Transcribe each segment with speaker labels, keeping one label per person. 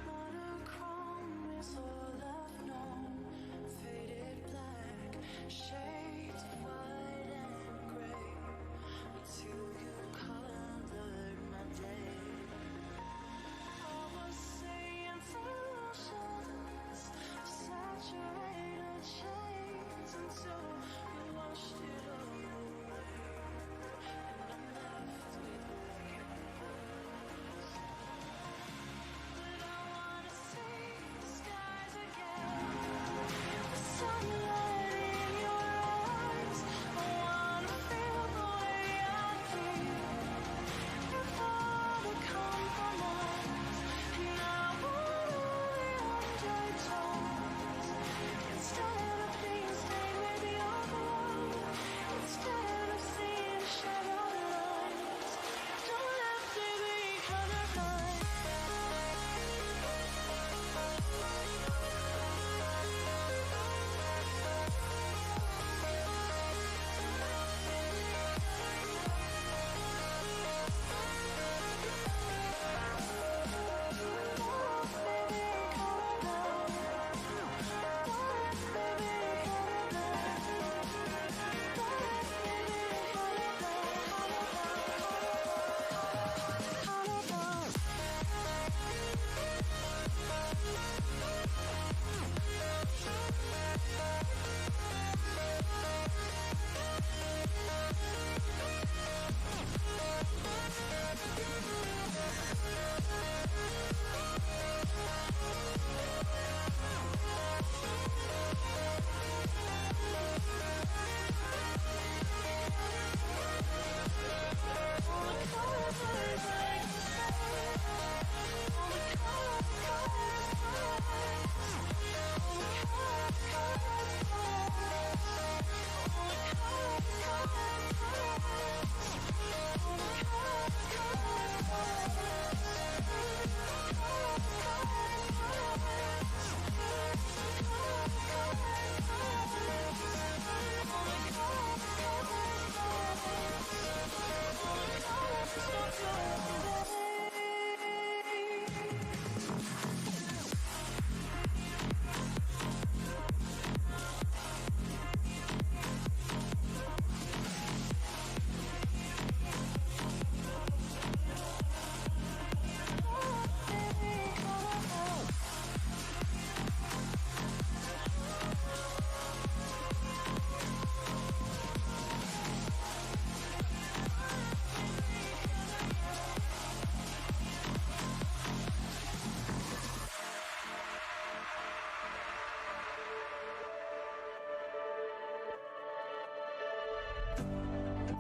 Speaker 1: Monochrome is all I've known. Faded black, shades of white and gray. Until you colored my day. I was saying thousands of saturated shades until you washed it all away. And I'm left with rainbows. But I wanna see the skies again. The sunlight in your eyes. I wanna feel the way I feel. Before the compromise. And I wanna be undertones. Instead of being stained with your blood. Instead of seeing shadowed lines. Don't have to be colorblind.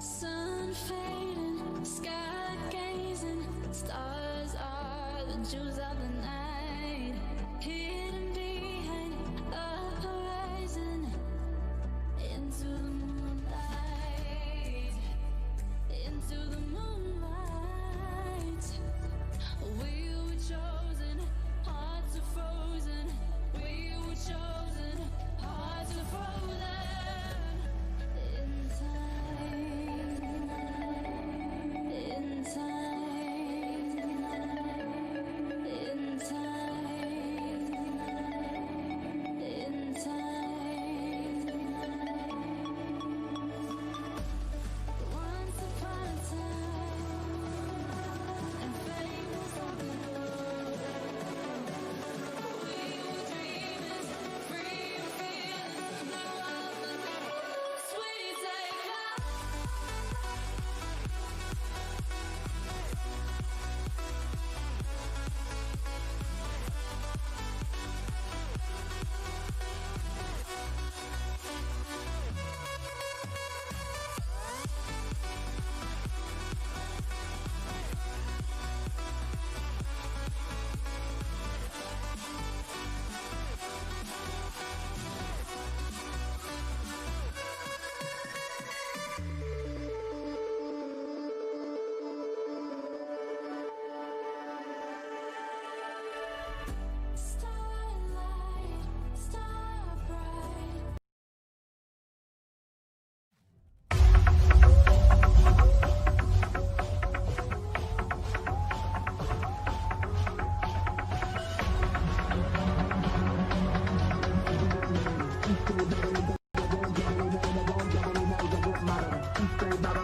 Speaker 1: Sun fading, sky gazing, stars are the jewels of the night, hidden behind the horizon, into the moonlight, into the moonlight. We were chosen, hearts are frozen. We were chosen, hearts are frozen. In time, in time, in time.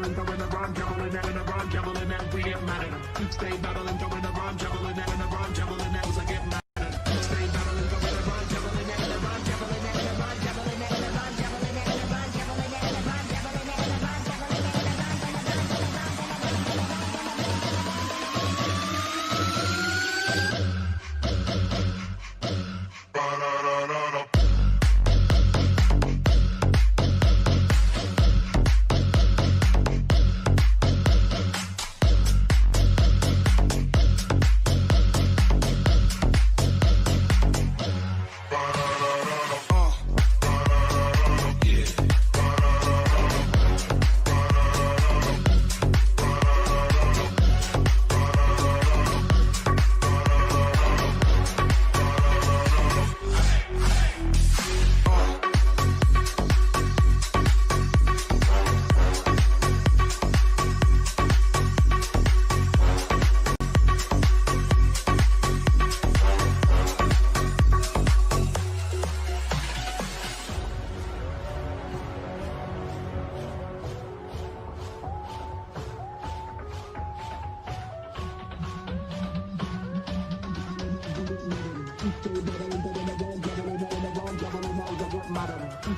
Speaker 2: battling, going around, juggling out and around, juggling out, we get mad at them. Stay battling, going around, juggling out and around, juggling out, I get mad at them. Stay battling, going around, juggling out and around, juggling out and around, juggling out and around, juggling out and around, juggling out and around, juggling out and around, juggling out and around.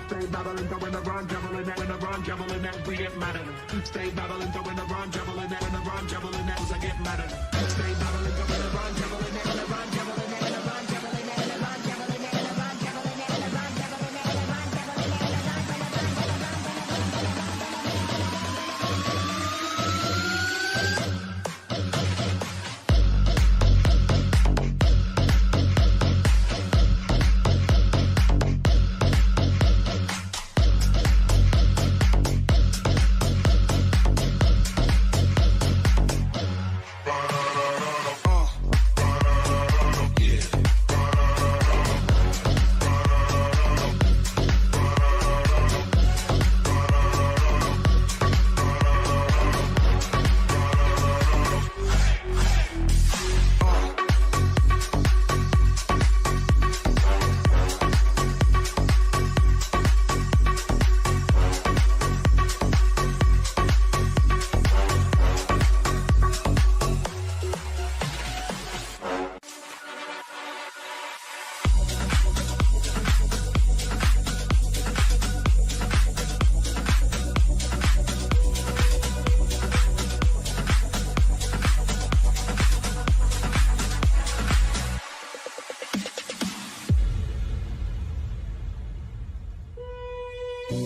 Speaker 2: Stay battling, going around, juggling out and around, juggling out, we get mad at them. Stay battling, going around, juggling out and around, juggling out, I get mad at them. Stay battling, going around, juggling out and around, juggling out and around, juggling out and around, juggling out and around, juggling out and around, juggling out and around, juggling out and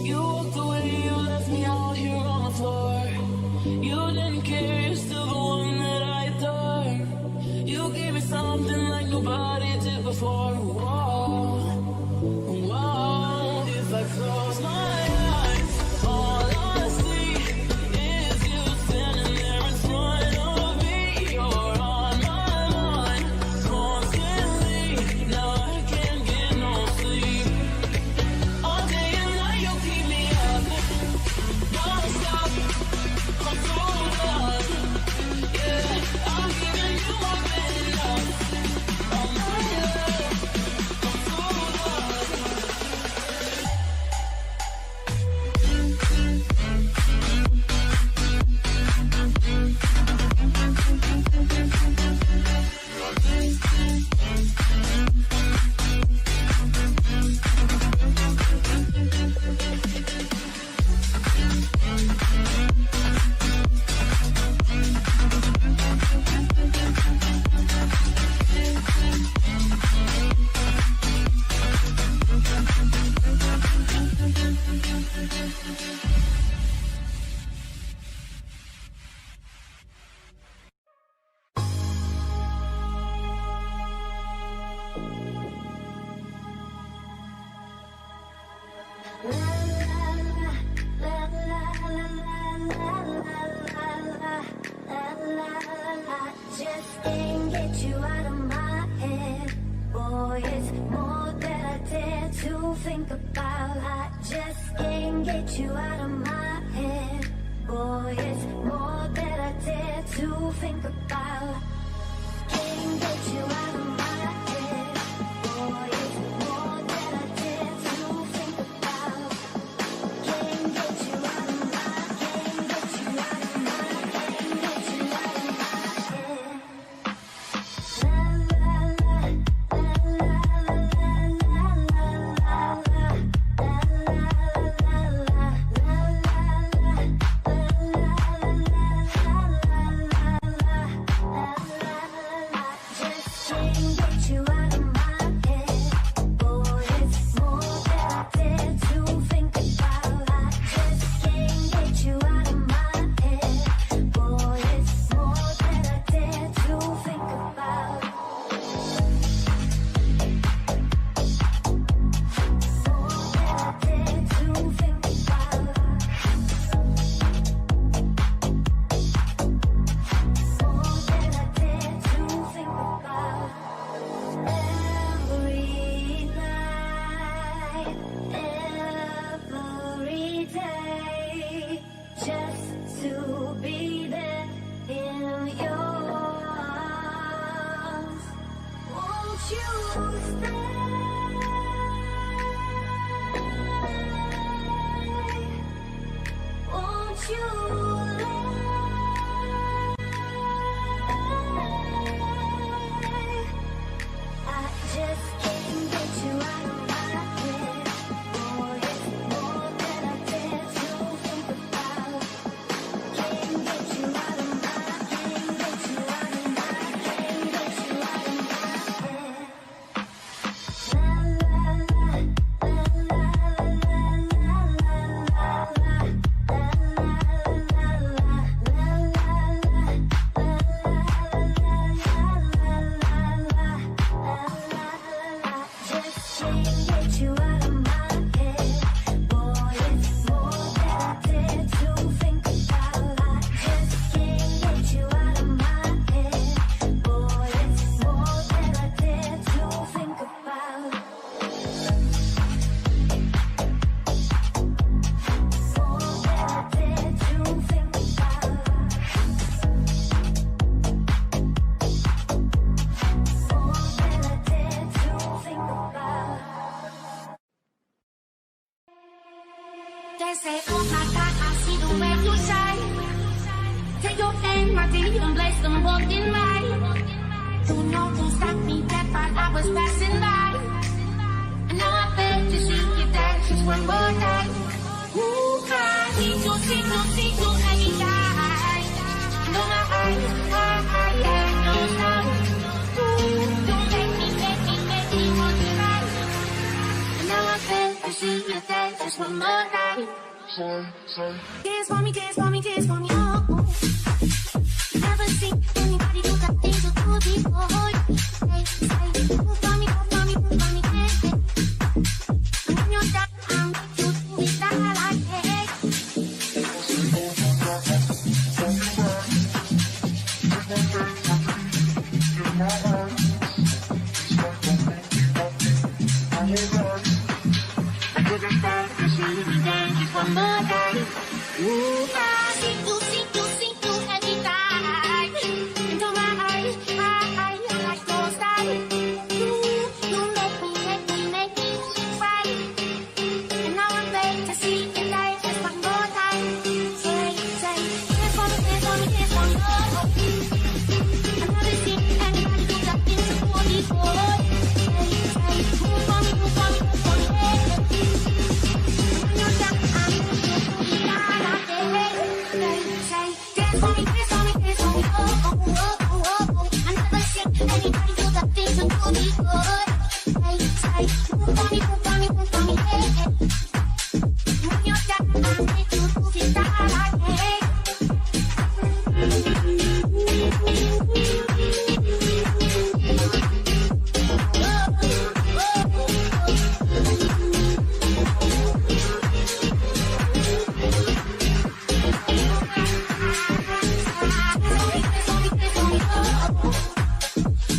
Speaker 1: You walked away, you left me out here on the floor. You didn't care, you're still the one that I adore. You gave me something like nobody did before. Whoa, whoa. If I close my eyes, all I see is you standing there in front of me. You're on my mind constantly. Now I can't get no sleep. All day and night you keep me up. Don't stop, I'm so done. Yeah, I'm giving you more than enough. All my love, I'm so done. Just can't get you out of my head. Boy, it's more than I dare to think about. I just can't get you out of my head. Boy, it's more than I dare to think about. Can't get you out of my head. Boy, it's more than I dare to think about. Can't get you out of my, can't get you
Speaker 3: They say, oh my God, I see the way you shine. Take your hand, my deep, and place them both in mine. Don't stop me, that part I was passing by. And now I beg to see you dance just one more time. Ooh, I need you, see you anytime. No, I no stop. Ooh, don't make me want to ride. And now I beg to see you dance just one more time. Dance for me, oh, oh. Never seen anybody do that thing so good before. Say, move for me, hey, hey. And when you're done, I'm going to do it like hey. I couldn't stand to see you dance just one more time. Ooh, I see you anytime. Into my eyes, I like those stars. You make me cry. And now I'm ready to see you dance just one more time. Say, dance for me, oh. I've never seen anybody do that thing so cool before. Say, move for me, hey. When you're done, I'm going to do it like hey. Say, dance for me, oh, oh, oh, oh, oh. I never seen anybody do that thing so cool before. Say, move for me, hey. When you're done, I'm going to do it like hey.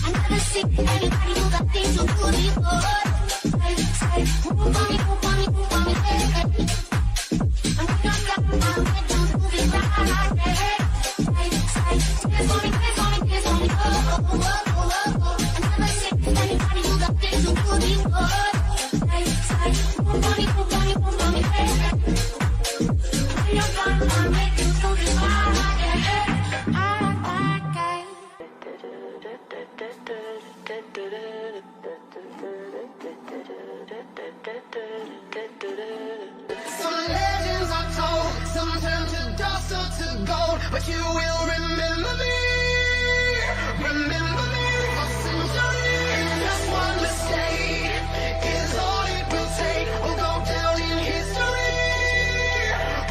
Speaker 3: I never seen anybody do that thing so cool before. Say, move for me, hey. And when you're done, I'm going to do it like hey. Say, dance for me, oh, oh, oh, oh. I never seen anybody do that thing so cool before. Say, move for me, hey. When you're done, I'm going to do it like hey.
Speaker 4: Some legends are told, some turn to dust or to gold, but you will remember me for centuries. Just one mistake is all it will take. We'll go down in history.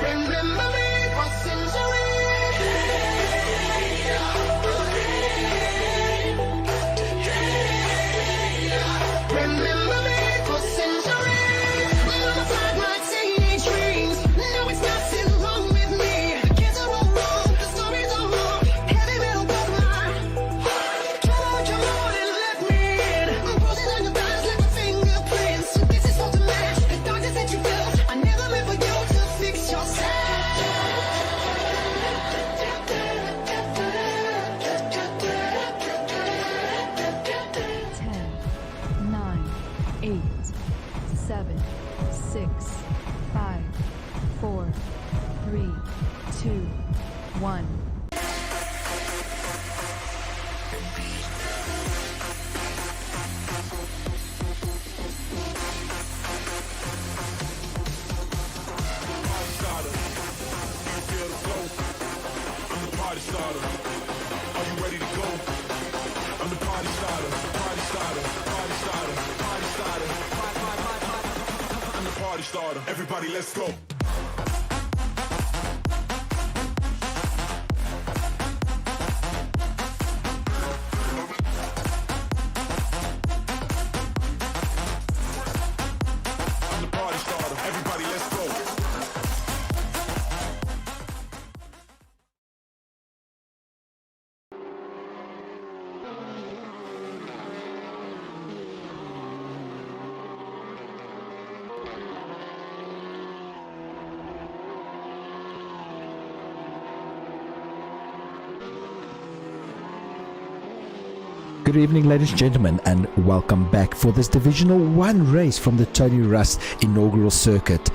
Speaker 4: Remember me for centuries. Remember me for centuries. Alongside my teenage dreams. No, it's not too long with me. The kids are all wrong, the stories are wrong.
Speaker 5: 1.
Speaker 2: Everybody, let's go. I'm the party starter. Everybody, let's go.
Speaker 6: Good evening, ladies and gentlemen, and welcome back for this Divisional 1 race from the Tony Rust inaugural circuit.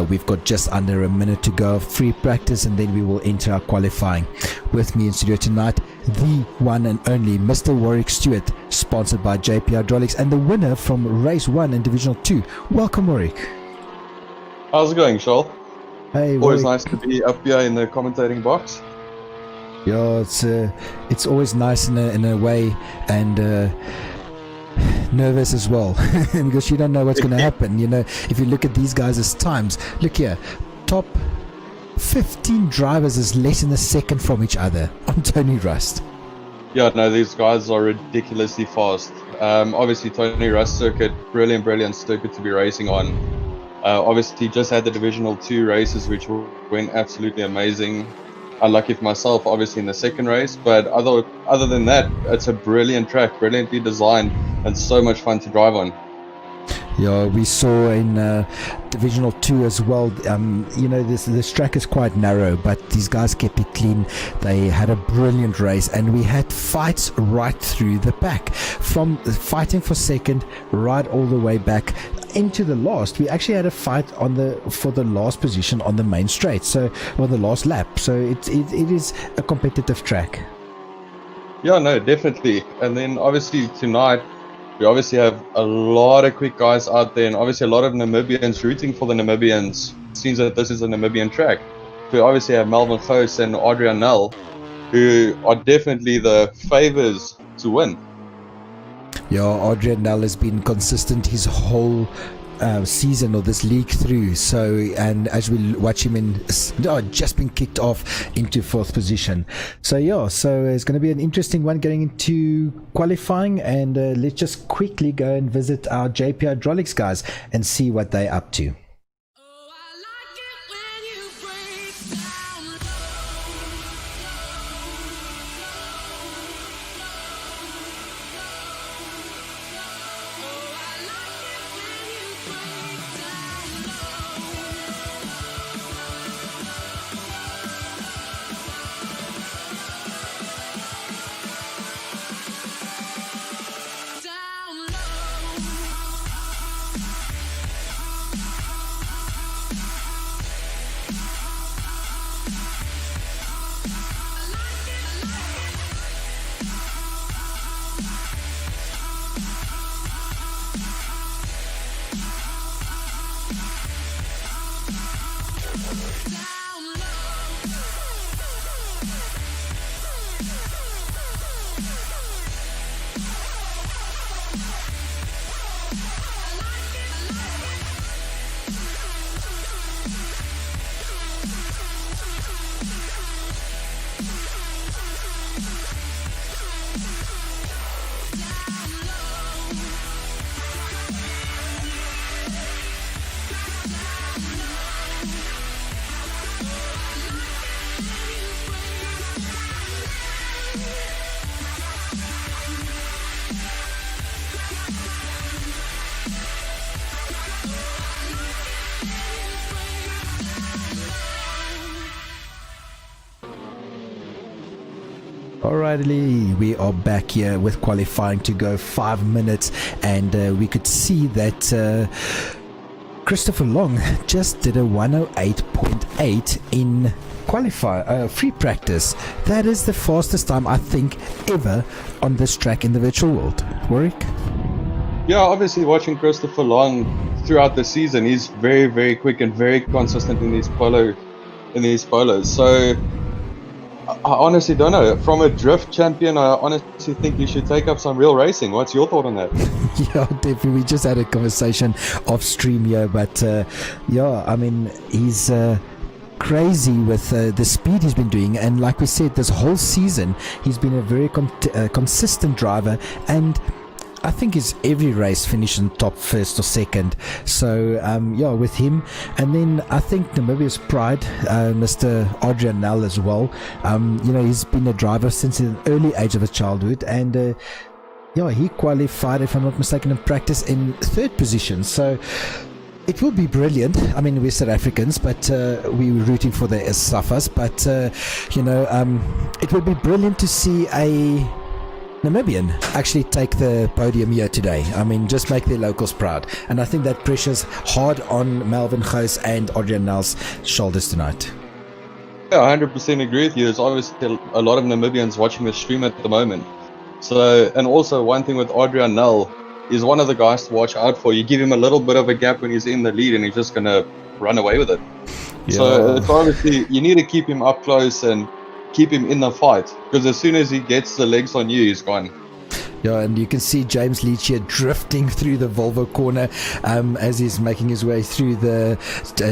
Speaker 6: We've got just under a minute to go of free practice, and then we will enter our qualifying. With me in studio tonight, the one and only Mr. Warrick Stuart, sponsored by JP Hydraulics, and the winner from race 1 in Divisional 2. Welcome, Warrick.
Speaker 7: How's it going, Shoal?
Speaker 6: Hey,
Speaker 7: Always
Speaker 6: Warrick.
Speaker 7: nice to be up here in the commentating box.
Speaker 6: Yeah, it's always nice in a way, and nervous as well, because you don't know what's going to happen. You know, if you look at these guys' times, look here, top 15 drivers is less than a second from each other on Tony Rust.
Speaker 7: Yeah, no, these guys are ridiculously fast. Obviously, Tony Rust circuit, brilliant circuit to be racing on. Obviously, just had the Divisional 2 races, which went absolutely amazing. Unlucky for myself, obviously, in the second race, but other than that, it's a brilliant track, brilliantly designed, and so much fun to drive on.
Speaker 6: Yeah, we saw in Divisional 2 as well. You know, this track is quite narrow, but these guys kept it clean. They had a brilliant race, and we had fights right through the pack, from fighting for second right all the way back into the last. We actually had a fight for the last position on the main straight, so on the last lap. So it is a competitive track.
Speaker 7: Yeah, no, definitely. And then obviously tonight, we obviously have a lot of quick guys out there, and obviously a lot of Namibians rooting for the Namibians. It seems that this is a Namibian track. We obviously have Melvin, Gous and Adrianel, who are definitely the favors to win.
Speaker 6: Yeah, Adrianel has been consistent his whole season or this league through. So, and as we watch him just been kicked off into 4th position. So yeah, so it's going to be an interesting one going into qualifying, and let's just quickly go and visit our JP Hydraulics guys and see what they're up to.
Speaker 1: Oh, I like it when you break down low. Oh, I like it when you break down low. Down low.
Speaker 6: Alrighty, we are back here with qualifying to go 5 minutes, and we could see that Christopher Long just did a 108.8 in free practice. That is the fastest time I think ever on this track in the virtual world. Warrick?
Speaker 7: Yeah, obviously watching Christopher Long throughout the season, he's very, very quick and very consistent in these polos. So I honestly don't know. From a drift champion, I honestly think you should take up some real racing. What's your thought on that?
Speaker 6: Yeah, definitely. We just had a conversation off stream here, but yeah, I mean, he's crazy with the speed he's been doing, and like we said, this whole season he's been a very consistent driver, and I think he's every race finishing top first or second. So yeah, with him, and then I think Namibia's pride, Mr. Adrian Nel as well. You know, he's been a driver since an early age of his childhood, and yeah, he qualified, if I'm not mistaken, in practice in 3rd position. So it will be brilliant. I mean, we're South Africans, but we're rooting for the Safas. But you know, it would be brilliant to see a Namibian actually take the podium here today. I mean, just make their locals proud. And I think that pressure's hard on Melvin, Gous and Adrian Nel's shoulders tonight.
Speaker 7: Yeah, 100% agree with you. There's obviously a lot of Namibians watching the stream at the moment. So, and also one thing with Adrian Nel, is one of the guys to watch out for. You give him a little bit of a gap when he's in the lead and he's just going to run away with it. Yeah. So it's obviously, you need to keep him up close and keep him in the fight, because as soon as he gets the legs on you, he's gone.
Speaker 6: Yeah, and you can see James Leach here drifting through the Volvo corner as he's making his way through the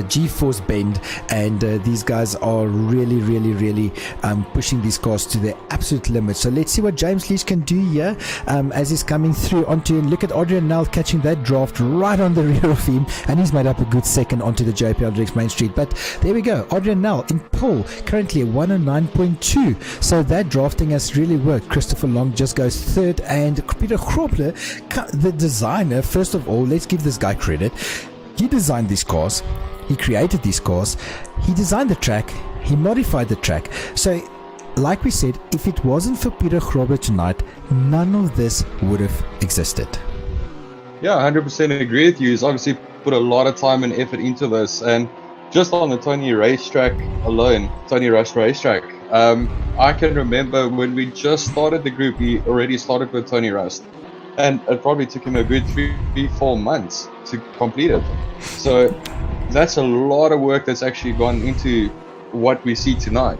Speaker 6: G-force bend, and these guys are really pushing these cars to their absolute limit. So let's see what James Leach can do here as he's coming through onto, and look at Adrian Nel catching that draft right on the rear of him, and he's made up a good second onto the JPL Direct Main Street. But there we go, Adrian Nel in pole, currently at 109.2. So that drafting has really worked. Christopher Long just goes third, and Peter Grobler, the designer, first of all, let's give this guy credit. He designed these cars, he created these cars, he designed the track, he modified the track. So, like we said, if it wasn't for Peter Grobler tonight, none of this would have existed.
Speaker 7: Yeah, 100% agree with you. He's obviously put a lot of time and effort into this, and just on the Tony racetrack alone, Tony Rush racetrack, I can remember when we just started the group, he already started with Tony Rust, and it probably took him a good 3-4 months to complete it. So that's a lot of work that's actually gone into what we see tonight.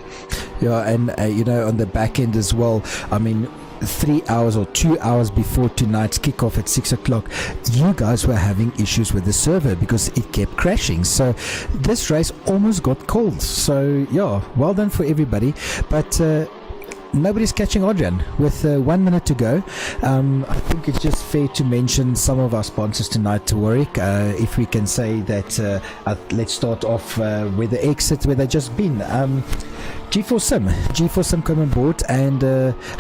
Speaker 6: Yeah, and you know, on the back end as well, I mean, 3 hours or 2 hours before tonight's kickoff at 6 o'clock, you guys were having issues with the server because it kept crashing. So this race almost got called. So yeah, well done for everybody. But nobody's catching Adrian with 1 minute to go. I think it's just fair to mention some of our sponsors tonight to Warrick. If we can say that, let's start off with the exit where they just been. G4 Sim come on board, and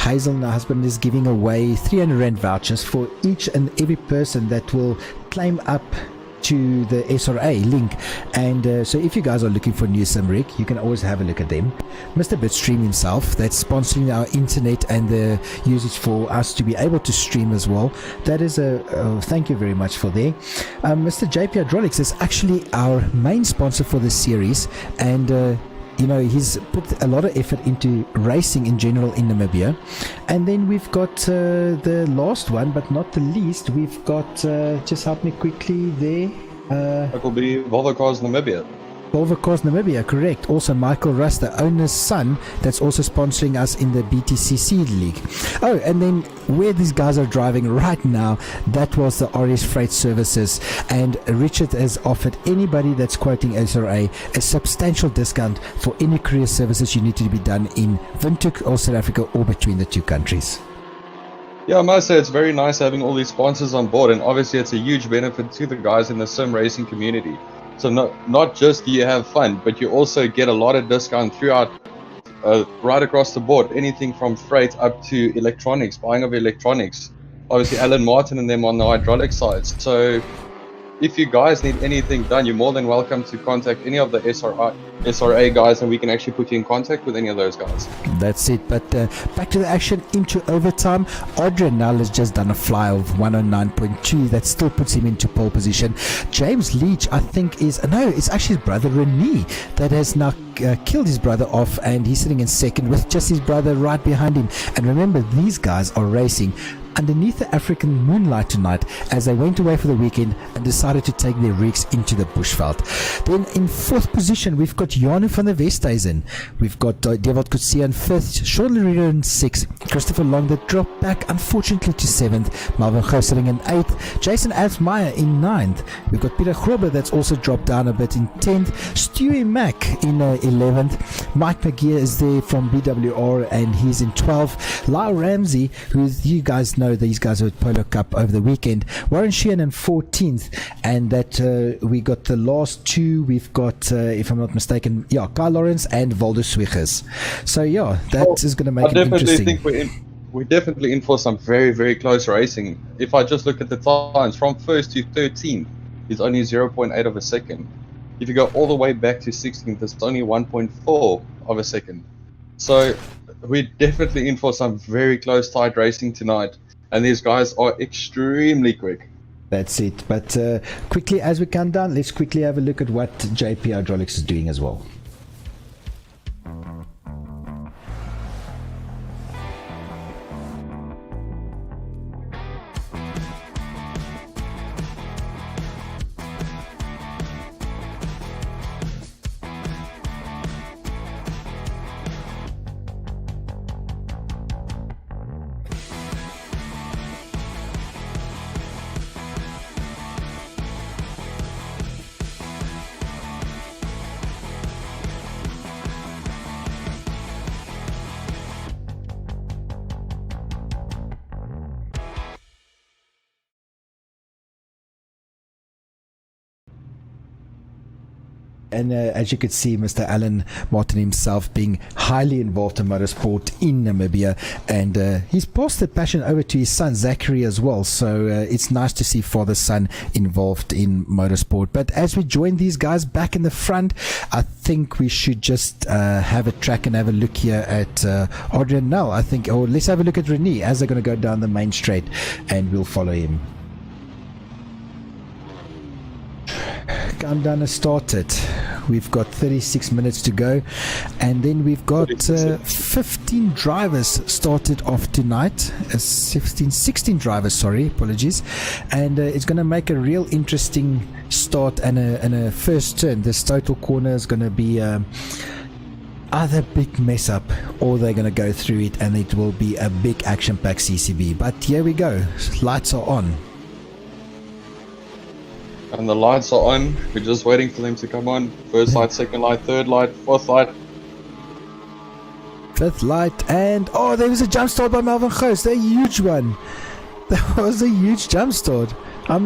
Speaker 6: Hazel and her husband is giving away 300 Rand vouchers for each and every person that will claim up to the SRA link. And so if you guys are looking for new sim rig, you can always have a look at them. Mr. Bitstream himself, that's sponsoring our internet and the usage for us to be able to stream as well. That is a thank you very much for there. Mr. JP Hydraulics is actually our main sponsor for this series, and you know, he's put a lot of effort into racing in general in Namibia. And then we've got the last one, but not the least, we've got, just help me quickly there.
Speaker 7: That will be Volvo Cars Namibia.
Speaker 6: Volvo Cars Namibia, correct. Also Michael Russ, the owner's son, that's also sponsoring us in the BTCC League. Oh, and then where these guys are driving right now, that was the RS Freight Services, and Richard has offered anybody that's quoting SRA a substantial discount for any career services you need to be done in Windhoek or South Africa or between the two countries.
Speaker 7: Yeah, I must say it's very nice having all these sponsors on board, and obviously it's a huge benefit to the guys in the sim racing community. So not just do you have fun, but you also get a lot of discount throughout, right across the board. Anything from freight up to electronics, buying of electronics. Obviously, Alan Martin and them on the hydraulic side. So if you guys need anything done, you're more than welcome to contact any of the SRA guys, and we can actually put you in contact with any of those guys.
Speaker 6: That's it. But back to the action into overtime. Adrian Null has just done a fly of 109.2. That still puts him into pole position. James Leach, I think, it's actually his brother Renee that has now killed his brother off, and he's sitting in second with just his brother right behind him. And remember, these guys are racing underneath the African moonlight tonight as they went away for the weekend and decided to take their rigs into the bushveld. Then in fourth position, we've got Janu van der Westhuizen. We've got Dewald Coetzee in fifth, Sean Lerida in sixth, Christopher Long that dropped back unfortunately to seventh, Melvin Gous sitting in eighth, Jason Alsmeyer in ninth. We've got Peter Grobe that's also dropped down a bit in 10th, Stewie Mack in 11th, Mike McGeer is there from BWR and he's in 12th, Lyle Ramsey, who you guys know these guys are at Polo Cup over the weekend, Warren Sheehan in 14th, and that we got the last two, we've got if I'm not mistaken, Kyle Lawrence and Waldo Swiggers. So that is going to make it interesting.
Speaker 7: I think we're definitely in for some very, very close racing. If I just look at the times from 1st to 13th, it's only 0.8 of a second. If you go all the way back to 16th, it's only 1.4 of a second. So we're definitely in for some very close tight racing tonight, and these guys are extremely quick.
Speaker 6: That's it. But quickly, as we come down, let's quickly have a look at what JP Hydraulics is doing as well. And as you could see, Mr. Alan Martin himself being highly involved in motorsport in Namibia, and he's passed the passion over to his son Zachary as well. So it's nice to see father-son involved in motorsport. But as we join these guys back in the front, I think we should just have a track and have a look here at Adrian Null, I think. Or let's have a look at Renee as they're going to go down the main straight, and we'll follow him. Countdown has started. We've got 36 minutes to go, and then we've got 15 drivers started off tonight. 16 drivers, sorry, apologies. And it's going to make a real interesting start and a first turn. This total corner is going to be either big mess up, or they're going to go through it and it will be a big action-packed CCB. But here we go. Lights are on.
Speaker 7: And the lights are on. We're just waiting for them to come on. First light, second light, third light, fourth light.
Speaker 6: Fifth light, and there was a jump start by Melvin Gous. A huge one. That was a huge jump start.
Speaker 7: I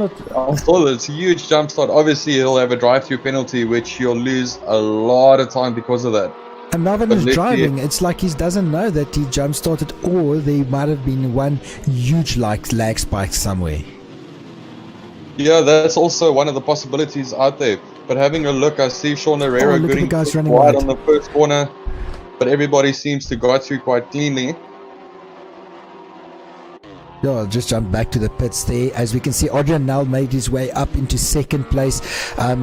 Speaker 7: saw that. It's a huge jump start. Obviously, he'll have a drive-through penalty, which he'll lose a lot of time because of that.
Speaker 6: And Melvin is driving. It's like he doesn't know that he jump started, or there might have been one huge lag spike somewhere.
Speaker 7: Yeah, that's also one of the possibilities out there. But having a look, I see Sean Herrera getting wide on the first corner, but everybody seems to go through quite cleanly.
Speaker 6: Yeah, I'll just jump back to the pits there. As we can see, Adrian Null made his way up into second place.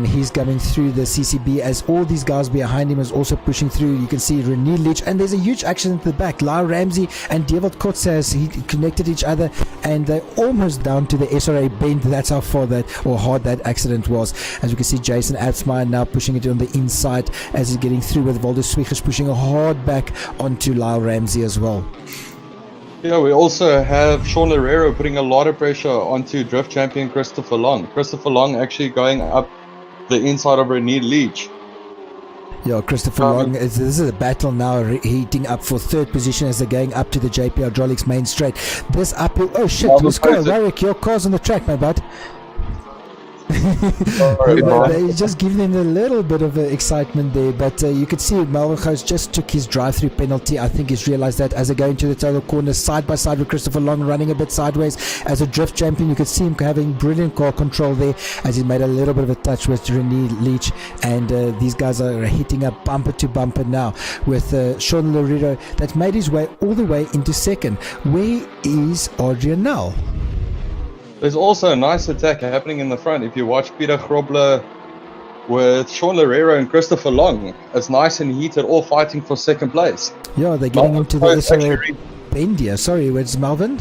Speaker 6: He's coming through the CCB as all these guys behind him is also pushing through. You can see Renee Leach, and there's a huge accident at the back. Lyle Ramsey and Dewald Coetzee has connected each other, and they're almost down to the SRA bend. That's how far or hard that accident was. As we can see, Jason Alsmeyer now pushing it on the inside as he's getting through, with Waldo Swiggers pushing hard back onto Lyle Ramsey as well.
Speaker 7: Yeah, we also have Sean Herrera putting a lot of pressure onto drift champion Christopher Long. Christopher Long actually going up the inside of Renee Leach.
Speaker 6: Yeah, Christopher Long, this is a battle now, heating up for third position as they're going up to the JP Hydraulics main straight. This uphill, oh shit, let's go, Warrick, your car's on the track, my bud.
Speaker 7: Sorry, Brian.
Speaker 6: He's just giving them a little bit of excitement there, but you could see Melvin Gous just took his drive-through penalty. I think he's realised that as they go into the total corner, side by side with Christopher Long, running a bit sideways as a drift champion. You could see him having brilliant car control there as he made a little bit of a touch with René Leach, and these guys are hitting up bumper to bumper now with Sean Loureiro that made his way all the way into second. Where is Adrian now?
Speaker 7: There's also a nice attack happening in the front. If you watch Peter Grobler with Sean Loureiro and Christopher Long, it's nice and heated, all fighting for second place.
Speaker 6: Yeah, they're getting into the
Speaker 7: Gous
Speaker 6: SRA
Speaker 7: actually-
Speaker 6: bend here. Sorry, where's Melvin?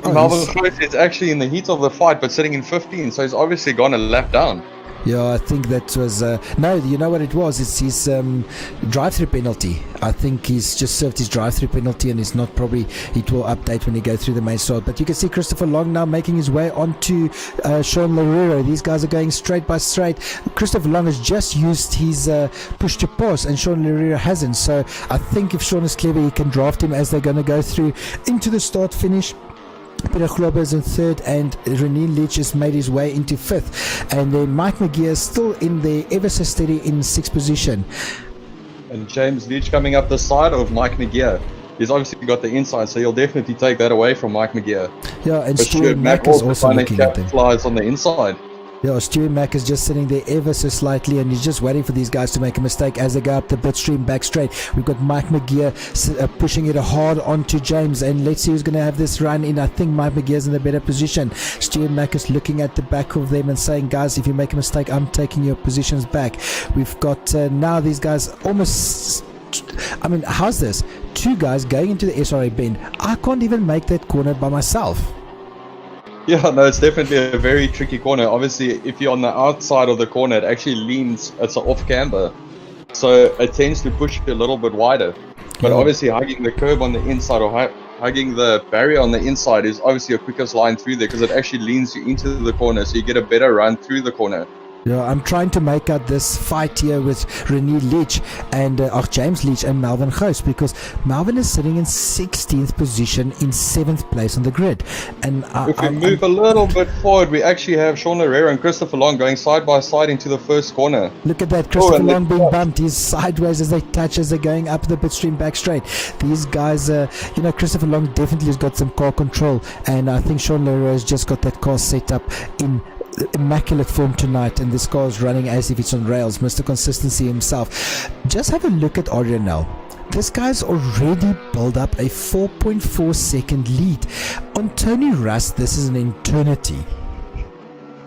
Speaker 7: Melvin Gous is actually in the heat of the fight, but sitting in 15, so he's obviously gone a lap down.
Speaker 6: Yeah, I think that was no. You know what it was? It's his drive-through penalty. I think he's just served his drive-through penalty, and it's not probably. It will update when he goes through the main start. But you can see Christopher Long now making his way onto Sean Loureiro. These guys are going straight by straight. Christopher Long has just used his push to pass, and Sean Loureiro hasn't. So I think if Sean is clever, he can draft him as they're going to go through into the start-finish. Peter Grobler is in third, and René Leach has made his way into fifth, and then Mike McGee is still in there ever so steady in sixth position.
Speaker 7: And James Leach coming up the side of Mike McGee. He's obviously got the inside, so he'll definitely take that away from Mike McGee.
Speaker 6: Yeah, and
Speaker 7: But
Speaker 6: Stuart Mack is also
Speaker 7: trying to
Speaker 6: looking at them.
Speaker 7: capitalize on the inside.
Speaker 6: Yeah, Stuart Mack is just sitting there ever so slightly, and he's just waiting for these guys to make a mistake as they go up the bitstream back straight. We've got Mike McGee pushing it hard onto James, and let's see who's going to have this run in. I think Mike McGee is in a better position. Stuart Mack is looking at the back of them and saying, guys, if you make a mistake, I'm taking your positions back. We've got now these guys almost... I mean, how's this? Two guys going into the SRA bend. I can't even make that corner by myself.
Speaker 7: Yeah, no, it's definitely a very tricky corner. Obviously, if you're on the outside of the corner, it actually leans, it's an off camber. So it tends to push you a little bit wider. But
Speaker 6: Yeah.
Speaker 7: obviously, hugging the curb on the inside or hugging the barrier on the inside is obviously your quickest line through there because it actually leans you into the corner, so you get a better run through the corner.
Speaker 6: Yeah, I'm trying to make out this fight here with René Leach and James Leach and Melvin Gous, because Melvin is sitting in 16th position in 7th place on the grid. And
Speaker 7: If we move a little bit forward, we actually have Sean Loureiro and Christopher Long going side by side into the first corner.
Speaker 6: look at that, Christopher
Speaker 7: and
Speaker 6: Long
Speaker 7: the-
Speaker 6: being bumped. He's sideways as they touch, as they're going up the bitstream back straight. These guys, Christopher Long definitely has got some car control, and I think Sean Loureiro has just got that car set up in immaculate form tonight, and this car is running as if it's on rails. Mr. Consistency himself. Just have a look at Adrian now. This guy's already built up a 4.4 second lead. On Tony Rust, this is an eternity.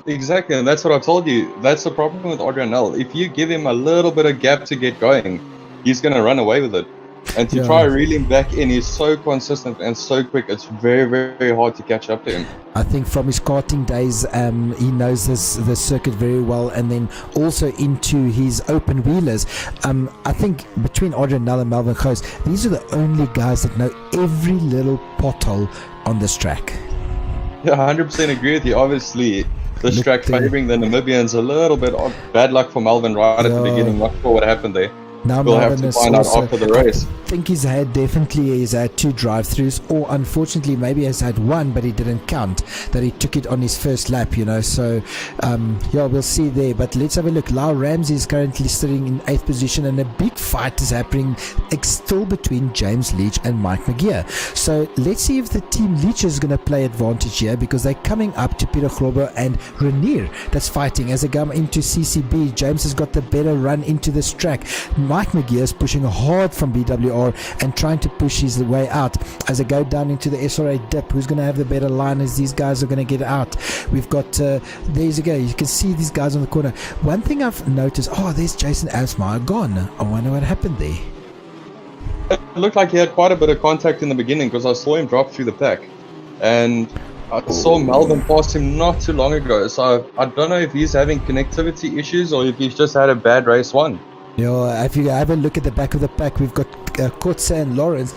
Speaker 7: Exactly, and that's what I told you. That's the problem with Adrianel. If you give him a little bit of gap to get going, he's going to run away with it. And to
Speaker 6: Yeah.
Speaker 7: try reel him back in, he's so consistent and so quick, it's very, very hard to catch up to him.
Speaker 6: I think from his karting days, he knows the circuit very well, and then also into his open wheelers. I think between Adrian Nell and Melvin Gous, these are the only guys that know every little pothole on this track.
Speaker 7: Yeah, 100% agree with you. Obviously, this
Speaker 6: Look
Speaker 7: track
Speaker 6: there.
Speaker 7: favouring the Namibians a little bit of bad luck for Melvin right at the
Speaker 6: Yeah.
Speaker 7: beginning. Not sure what happened there.
Speaker 6: Now
Speaker 7: We'll have
Speaker 6: Melvin
Speaker 7: to
Speaker 6: is
Speaker 7: find out
Speaker 6: also,
Speaker 7: after the race.
Speaker 6: I think he's had two drive-throughs, or unfortunately maybe has had one, but he didn't count that he took it on his first lap, so we'll see there. But let's have a look. Lau Ramsey is currently sitting in 8th position, and a big fight is happening still between James Leach and Mike McGee. So let's see if the team Leach is going to play advantage here, because they're coming up to Peter Grobler and Renier that's fighting as they come into CCB. James has got the better run into this track. Mike McGee is pushing hard from BWR and trying to push his way out as they go down into the SRA dip. Who's going to have the better line as these guys are going to get out? We've got, there you go, you can see these guys on the corner. One thing I've noticed, there's Jason Asmeyer gone. I wonder what happened there.
Speaker 7: It looked like he had quite a bit of contact in the beginning because I saw him drop through the pack. And I saw Melvin pass him not too long ago. So I don't know if he's having connectivity issues or if he's just had a bad race one.
Speaker 6: Yeah, if you have a look at the back of the pack, we've got Kotze and Lawrence.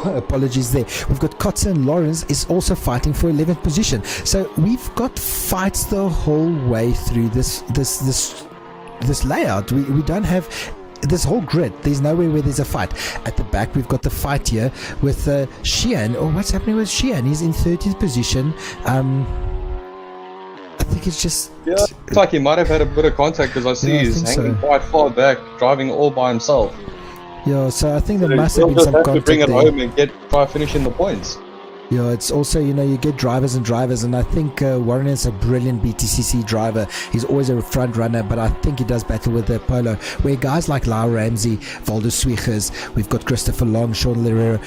Speaker 6: Apologies there. We've got Kotze and Lawrence is also fighting for 11th position. So we've got fights the whole way through this layout. We don't have this whole grid. There's nowhere where there's a fight. At the back, we've got the fight here with Sheehan. What's happening with Sheehan? He's in 30th position. I think it's just...
Speaker 7: Yeah, it's like he might have had a bit of contact because I see
Speaker 6: Yeah, I
Speaker 7: he's
Speaker 6: think
Speaker 7: hanging
Speaker 6: so.
Speaker 7: quite far back, driving all by himself.
Speaker 6: Yeah, so I think there
Speaker 7: So
Speaker 6: must have
Speaker 7: he'll
Speaker 6: been
Speaker 7: just
Speaker 6: some
Speaker 7: have to
Speaker 6: contact
Speaker 7: bring it
Speaker 6: there.
Speaker 7: home and try finishing the points.
Speaker 6: Yeah, it's also, you get drivers and drivers, and I think Warren is a brilliant BTCC driver. He's always a front runner, but I think he does battle with the Polo, where guys like Lau Ramsey, Valdo Swiegers, we've got Christopher Long, Sean Lerera,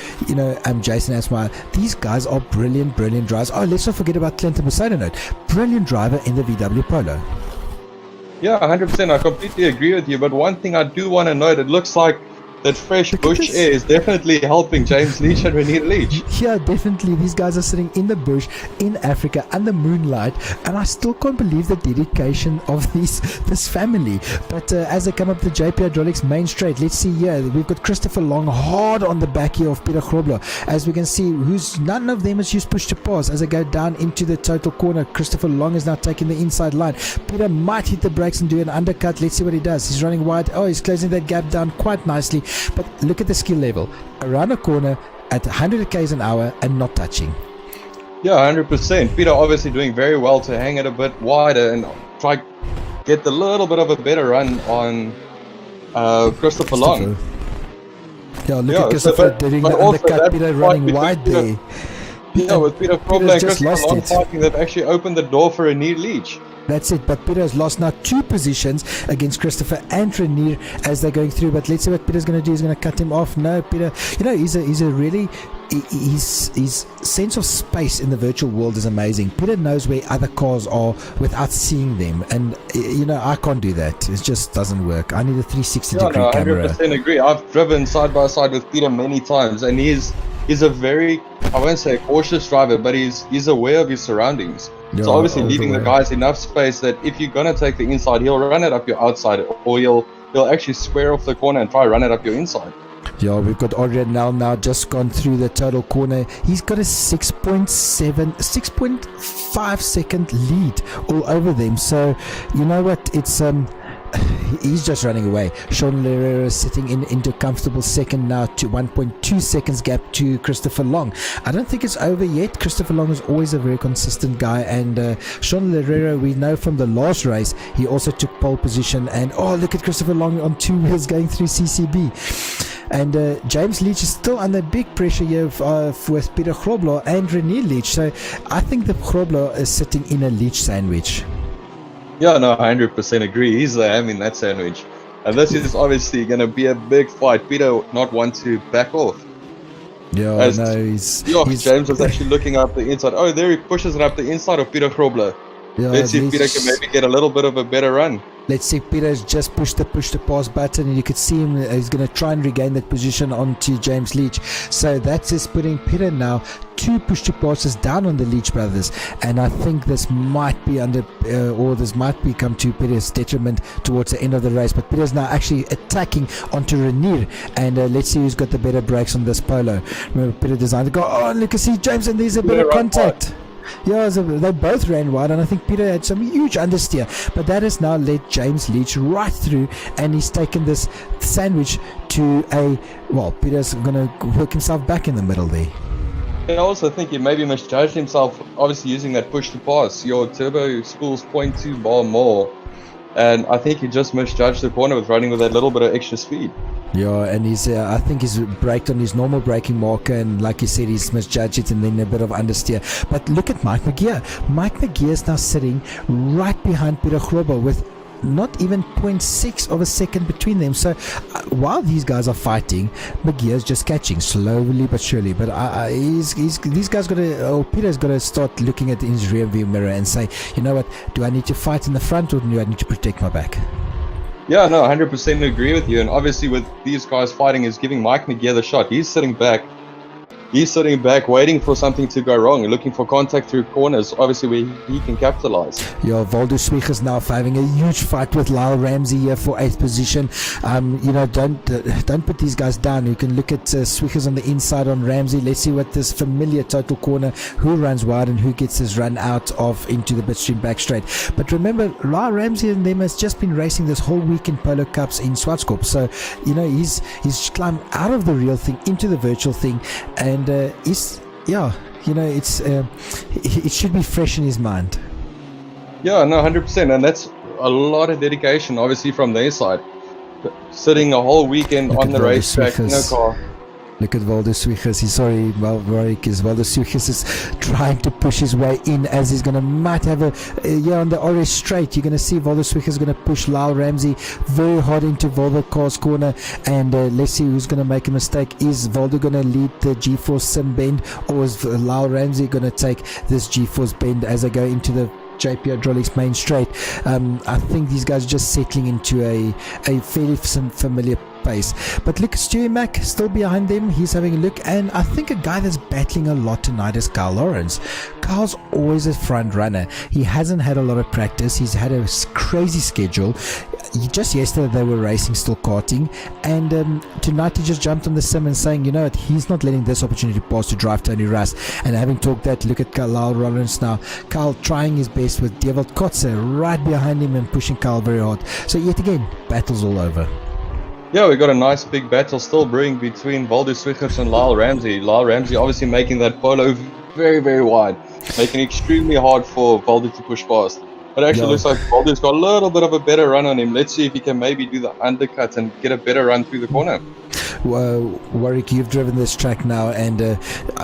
Speaker 6: Jason Asmar. These guys are brilliant drivers. Oh, let's not forget about Clinton Poseidon, brilliant driver in the VW Polo.
Speaker 7: Yeah, 100%. I completely agree with you. But one thing I do want to note, it looks like that fresh
Speaker 6: Look at
Speaker 7: bush
Speaker 6: this.
Speaker 7: air is definitely helping James Leach and Renier Leach.
Speaker 6: Yeah, definitely. These guys are sitting in the bush in Africa under moonlight, and I still can't believe the dedication of this family. But as they come up the JP Hydraulics main straight, let's see here. We've got Christopher Long hard on the back here of Peter Grobler. As we can see, none of them has used push to pass. As they go down into the total corner, Christopher Long is now taking the inside line. Peter might hit the brakes and do an undercut. Let's see what he does. He's running wide. Oh, he's closing that gap down quite nicely. But look at the skill level. Around a corner at 100 k's an hour and not touching.
Speaker 7: Yeah, 100%. Peter obviously doing very well to hang it a bit wider and try get a little bit of a better run on Christopher Long.
Speaker 6: Yeah, look
Speaker 7: Yeah,
Speaker 6: at Christopher
Speaker 7: so
Speaker 6: doing
Speaker 7: but
Speaker 6: the
Speaker 7: also
Speaker 6: undercut.
Speaker 7: that
Speaker 6: Peter
Speaker 7: fight
Speaker 6: running
Speaker 7: between
Speaker 6: wide
Speaker 7: Peter-
Speaker 6: there.
Speaker 7: Yeah, with Peter Grobler and
Speaker 6: just
Speaker 7: Christopher
Speaker 6: lost
Speaker 7: Long
Speaker 6: it.
Speaker 7: fighting, they've actually opened the door for Renier Leach.
Speaker 6: That's it, but Peter has lost now 2 positions against Christopher and Renier as they're going through. But let's see what Peter's going to do. He's going to cut him off. No, Peter, he's a really, his sense of space in the virtual world is amazing. Peter knows where other cars are without seeing them, and I can't do that. It just doesn't work. I need a 360-degree
Speaker 7: I
Speaker 6: camera.
Speaker 7: 100% agree. I've driven side by side with Peter many times, and he's a very, I won't say a cautious driver, but he's aware of his surroundings.
Speaker 6: Yeah,
Speaker 7: So obviously
Speaker 6: all the
Speaker 7: leaving the
Speaker 6: way.
Speaker 7: guys enough space that if you're gonna take the inside, he'll run it up your outside, or he'll actually square off the corner and try run it up your inside.
Speaker 6: Yeah, we've got Adrian now just gone through the total corner. He's got a 6.5 second lead all over them. So you know what? It's he's just running away. Sean Lerera is sitting into a comfortable second now, to 1.2 seconds gap to Christopher Long. I don't think it's over yet. Christopher Long is always a very consistent guy, and Sean Lerera, we know from the last race, he also took pole position. And oh, look at Christopher Long on 2 wheels going through CCB. And James Leach is still under big pressure here with Peter Grobler and Renier Leach. So I think the Grobler is sitting in a Leach sandwich.
Speaker 7: Yeah, no, 100% agree. He's the ham in that sandwich. And this is obviously going to be a big fight. Peter not want to back off.
Speaker 6: Yeah,
Speaker 7: As
Speaker 6: no, he's
Speaker 7: James was actually looking up the inside. Oh, there he pushes it up the inside of Peter Grobler.
Speaker 6: yeah,
Speaker 7: Let's see if Peter
Speaker 6: Leach-
Speaker 7: can maybe get a little bit of a better run.
Speaker 6: Let's see, Peter's just pushed the push to pass button, and you could see him, he's going to try and regain that position onto James Leach. So that's just putting Peter now 2 push to passes down on the Leach brothers, and I think this might be this might become to Peter's detriment towards the end of the race. But Peter's now actually attacking onto Renier, and let's see who's got the better brakes on this Polo. Remember, Peter designed to go, oh, look, see James, and there's a bit of contact. Yeah, so they both ran wide, and I think Peter had some huge understeer, but that has now led James Leach right through, and he's taken this sandwich to Peter's going to work himself back in the middle there.
Speaker 7: I also think he maybe misjudged himself, obviously using that push to pass. Your turbo schools 0.2 bar more, and I think he just misjudged the corner with running with that little bit of extra speed.
Speaker 6: Yeah, and I think he's braked on his normal braking marker, and like you said, he's misjudged it and then a bit of understeer. But look at Mike McGeer. Mike McGeer is now sitting right behind Peter Grobler with not even 0.6 of a second between them. So while these guys are fighting, McGeer's just catching slowly but surely. But these guys Peter's got to start looking at his rear view mirror and say, you know what, do I need to fight in the front, or do I need to protect my back?
Speaker 7: Yeah, no, 100% agree with you. And obviously with these guys fighting is giving Mike McGeer the shot. He's sitting back waiting for something to go wrong, looking for contact through corners, obviously where he can capitalize.
Speaker 6: Yeah, Valdo Swiegers now having a huge fight with Lyle Ramsey here for 8th position. Don't put these guys down. You can look at Swiegers on the inside on Ramsey. Let's see what this familiar total corner, who runs wide and who gets his run out of into the bitstream back straight. But remember, Lyle Ramsey and them has just been racing this whole week in Polo Cups in Swartkop. So, he's climbed out of the real thing into the virtual thing, and it should be fresh in his mind.
Speaker 7: Yeah, no, 100%, and that's a lot of dedication, obviously, from their side. Sitting a whole weekend
Speaker 6: Look
Speaker 7: on
Speaker 6: at
Speaker 7: the
Speaker 6: Waldo
Speaker 7: racetrack in a
Speaker 6: Swiggers.
Speaker 7: car.
Speaker 6: Look at Waldo Swiggers. He's sorry, Warrick is Waldo Swiggers is trying to push his way in as he's gonna might have on the orange straight. You're gonna see Waldo Swiggers gonna push Lyle Ramsey very hard into Volvo Car's corner, and let's see who's gonna make a mistake. Is Volvo gonna lead the G-force sim bend, or is Lyle Ramsey gonna take this G-force bend as they go into the JP Hydraulics main straight? I think these guys are just settling into a fairly familiar pace. But look, Stuart Mack still behind them. He's having a look, and I think a guy that's battling a lot tonight is Carl Lawrence. Carl's always a front runner. He hasn't had a lot of practice. He's had a crazy schedule. Just yesterday they were racing, still karting, and tonight he just jumped on the sim and saying, you know what, he's not letting this opportunity pass to drive Tony Rust. And having talked that, look at Carl Lawrence now. Carl trying his best with Dewald Kotze right behind him and pushing Carl very hard. So yet again, battles all over.
Speaker 7: Yeah, we got a nice big battle still brewing between Waldo Swiggers and Lyle Ramsey. Lyle Ramsey obviously making that polo very, very wide, making it extremely hard for Waldo to push past. It actually looks like Waldo's got a little bit of a better run on him. Let's see if he can maybe do the undercut and get a better run through the corner.
Speaker 6: Warrick, you've driven this track now, and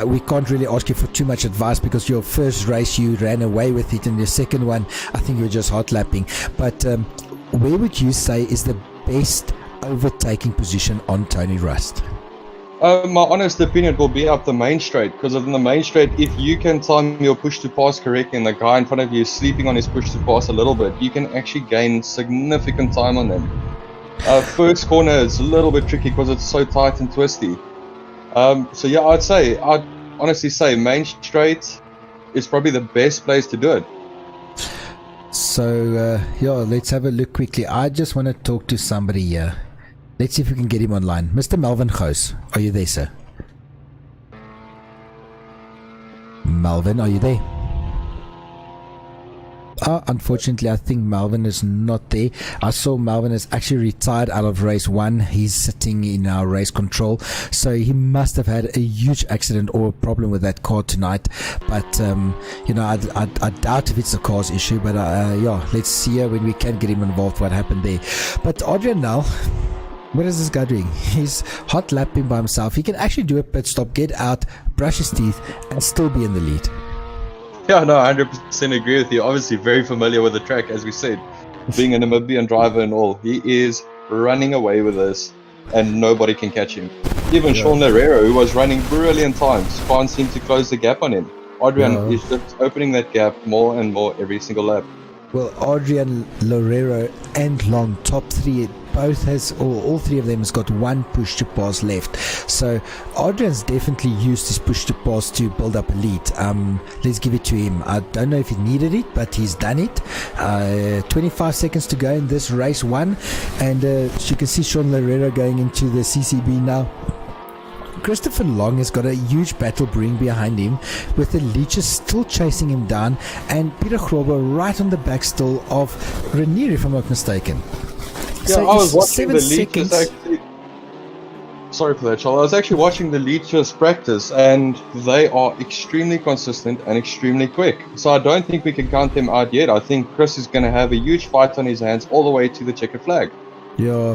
Speaker 6: we can't really ask you for too much advice because your first race you ran away with it, and your second one I think you were just hot lapping. But where would you say is the best overtaking position on Tony Rust?
Speaker 7: My honest opinion will be up the main straight, because on the main straight, if you can time your push to pass correctly and the guy in front of you is sleeping on his push to pass a little bit, you can actually gain significant time on them. First corner is a little bit tricky because it's so tight and twisty. So yeah, I'd honestly say main straight is probably the best place to do it.
Speaker 6: So let's have a look quickly. I just want to talk to somebody here. Let's see if we can get him online. Mr. Melvin Gous, are you there, sir? Melvin, are you there? Unfortunately, I think Melvin is not there. I saw Melvin has actually retired out of race 1. He's sitting in our race control, so he must have had a huge accident or a problem with that car tonight. But I doubt if it's a car's issue. But let's see when we can get him involved what happened there. But Adrian now, what is this guy doing? He's hot lapping by himself. He can actually do a pit stop, get out, brush his teeth, and still be in the lead.
Speaker 7: Yeah, no, 100% agree with you. Obviously very familiar with the track, as we said. Being a Namibian driver and all, he is running away with this, and nobody can catch him. Even Sean Lerero, who was running brilliant times, can't seem to close the gap on him. Adrian is just opening that gap more and more every single lap.
Speaker 6: Well, Adrian, Lerero, and Long, top 3, all 3 of them has got one push to pass left. So Adrian's definitely used his push to pass to build up a lead. Let's give it to him. I don't know if he needed it, but he's done it. 25 seconds to go in this race 1, and as you can see Sean Lerero going into the CCB now. Christopher Long has got a huge battle brewing behind him, with the leeches still chasing him down, and Peter Grober right on the back still of Renier, if I'm not mistaken.
Speaker 7: Yeah,
Speaker 6: So
Speaker 7: I was watching
Speaker 6: 7
Speaker 7: the leeches
Speaker 6: seconds.
Speaker 7: actually. Sorry for that, Charles. I was actually watching the leeches practice, and they are extremely consistent and extremely quick. So I don't think we can count them out yet. I think Chris is going to have a huge fight on his hands all the way to the checkered flag.
Speaker 6: Yeah,